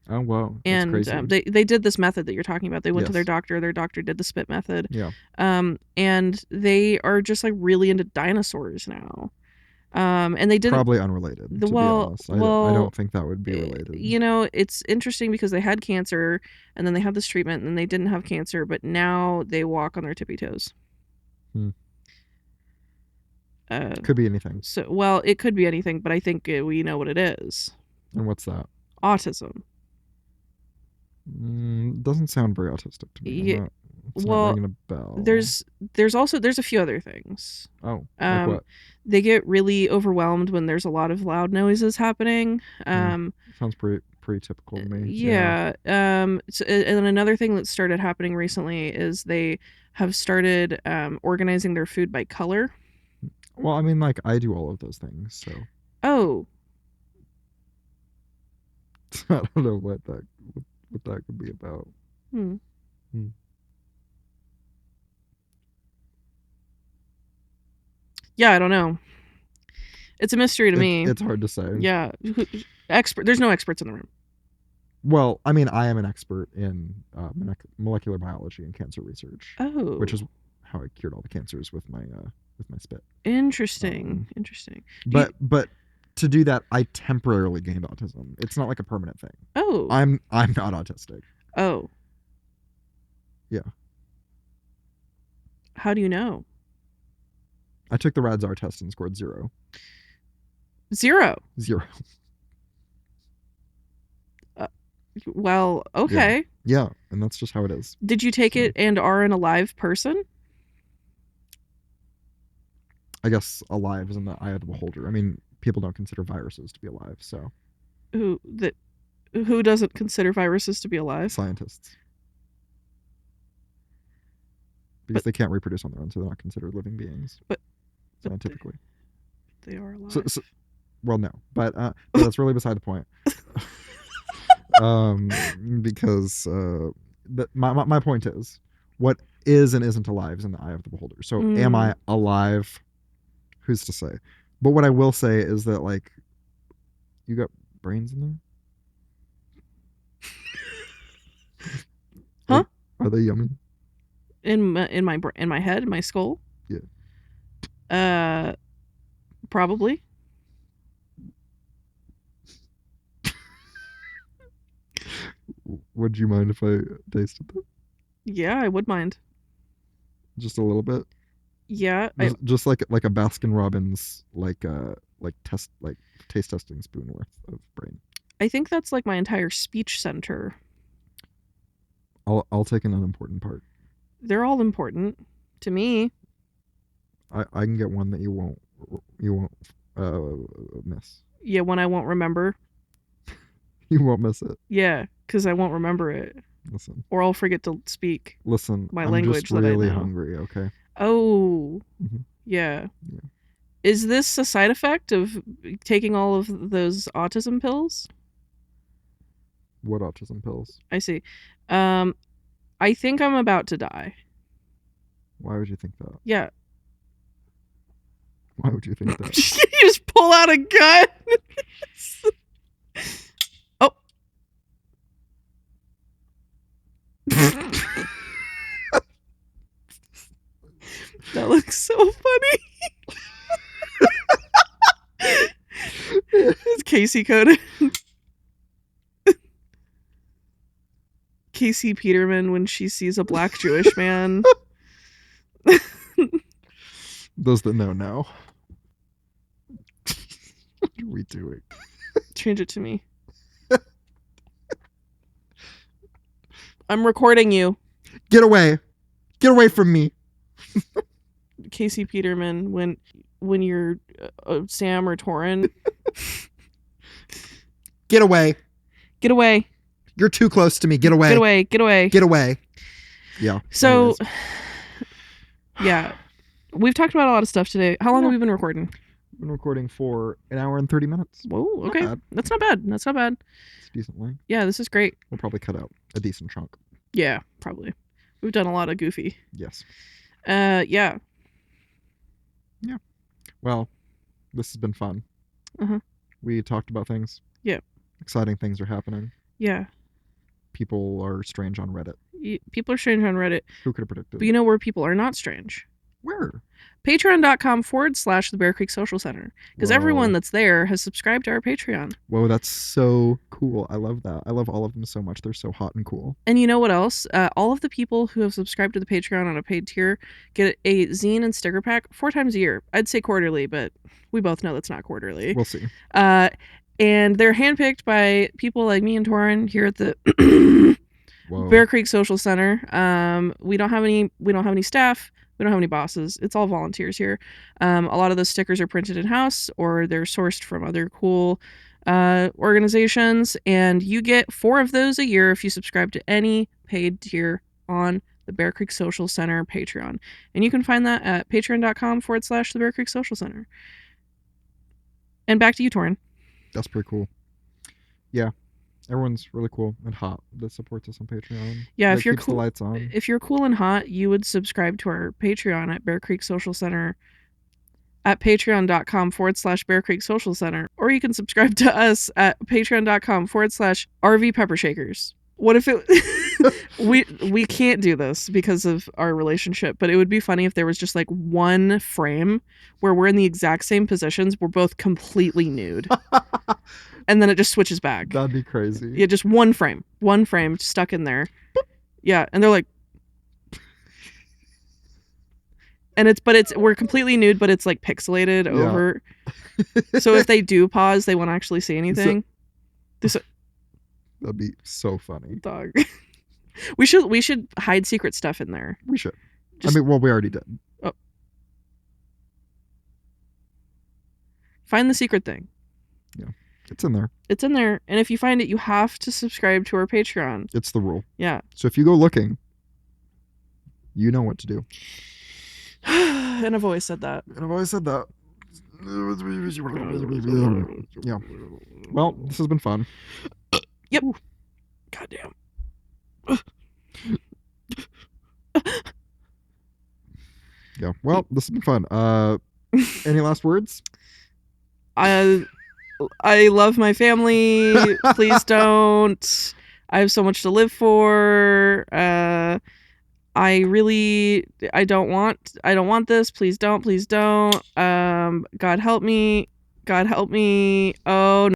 Oh, wow. That's And crazy. they did this method that you're talking about. They went to their Yes. doctor. Their doctor did the spit method. Yeah. And they are just like really into dinosaurs now. And they didn't. Probably unrelated, to be honest. I don't think that would be related. You know, it's interesting because they had cancer and then they had this treatment and then they didn't have cancer, but now they walk on their tippy toes. Could be anything. So, well, it could be anything, but I think we know what it is. And what's that? Autism. Doesn't sound very autistic to me. Yeah, It's well, not ringing a bell. There's a few other things. Oh, like what? They get really overwhelmed when there's a lot of loud noises happening. Sounds pretty typical to me. Yeah. So, and then another thing that started happening recently is they have started organizing their food by color. Well, I mean, like, I do all of those things, so Oh, I don't know what that could be about. hmm. Yeah, I don't know. It's a mystery to me. It's hard to say. Yeah. There's no experts in the room. Well, I mean, I am an expert in molecular biology and cancer research, Oh. which is how I cured all the cancers with my spit. Interesting. Interesting. But to do that, I temporarily gained autism. It's not like a permanent thing. Oh. I'm not autistic. Oh. Yeah. How do you know? I took the Radzar test and scored 0. 0. 0. Well, okay. Yeah, and that's just how it is. Did you take it and are an alive person? I guess alive is in the eye of the beholder. I mean, people don't consider viruses to be alive, so. Who doesn't consider viruses to be alive? Scientists. Because they can't reproduce on their own, so they're not considered living beings. But scientifically. They are alive. So, well, no. But that's really beside the point. Because my point is, what is and isn't alive is in the eye of the beholder. So am I alive? Who's to say? But what I will say is that, like, you got brains in there? Huh? Are they yummy? In my head, in my skull? Yeah. Probably. Would you mind if I tasted them? Yeah, I would mind. Just a little bit. Yeah, just like a Baskin Robbins taste testing spoon worth of brain. I think that's like my entire speech center. I'll take an unimportant part. They're all important to me. I can get one that you won't miss. Yeah, one I won't remember. You won't miss it. Yeah, because I won't remember it. Listen. Or I'll forget to speak. Listen. My I'm language just that I really know. hungry. Okay. Oh. Mm-hmm. Yeah. Yeah. Is this a side effect of taking all of those autism pills? What autism pills? I see. I think I'm about to die. Why would you think that? Yeah. Why would you think that? You just pull out a gun. Oh. That looks so funny. It's Casey coded. Casey Peterman when she sees a black Jewish man. Those that know now. What are we doing? Change it to me. I'm recording you. Get away. Get away from me. Casey Peterman when you're Sam or Torin. Get away. Get away. You're too close to me. Get away. Get away. Get away. Get away. Yeah. So, anyways. Yeah. We've talked about a lot of stuff today. How long have we been recording? We've been recording for 1 hour and 30 minutes. Whoa, okay. Not bad. That's not bad. That's not bad. It's decent length. Yeah, this is great. We'll probably cut out a decent chunk. Yeah, probably. We've done a lot of goofy. Yes. Yeah. Yeah. Well, this has been fun. Uh-huh. We talked about things. Yeah. Exciting things are happening. Yeah. People are strange on Reddit. People are strange on Reddit. Who could have predicted? But you know where people are not strange? Where? Patreon.com/the Bear Creek Social Center. Because everyone that's there has subscribed to our Patreon. Whoa, that's so cool. I love that. I love all of them so much. They're so hot and cool. And you know what else? All of the people who have subscribed to the Patreon on a paid tier get a zine and sticker pack 4 times a year. I'd say quarterly, but we both know that's not quarterly. We'll see. And they're handpicked by people like me and Torin here at the Bear Creek Social Center. We don't have any staff. We don't have any bosses. It's all volunteers here. A lot of those stickers are printed in-house or they're sourced from other cool organizations. And you get 4 of those a year if you subscribe to any paid tier on the Bear Creek Social Center Patreon. And you can find that at patreon.com/the Bear Creek Social Center. And back to you, Torin. That's pretty cool. Yeah. Everyone's really cool and hot that supports us on Patreon. Yeah, that if you're keeps cool, the lights on. If you're cool and hot, you would subscribe to our Patreon at Bear Creek Social Center at patreon.com/Bear Creek Social Center. Or you can subscribe to us at patreon.com/rvpeppershakers. What if it we can't do this because of our relationship, but it would be funny if there was just like one frame where we're in the exact same positions, we're both completely nude. And then it just switches back. That'd be crazy. Yeah, just one frame stuck in there. Yeah, and they're like and we're completely nude, but it's like pixelated over. So if they do pause, they won't actually see anything. That'd be so funny. Dog. We should hide secret stuff in there. We should. We already did. Oh. Find the secret thing. Yeah. It's in there. It's in there. And if you find it, you have to subscribe to our Patreon. It's the rule. Yeah. So if you go looking, you know what to do. And I've always said that. Yeah. Well, this has been fun. Yep. Goddamn. Yeah. Well, this has been fun. Any last words? I love my family. Please don't. I have so much to live for. I don't want this. Please don't. God help me. Oh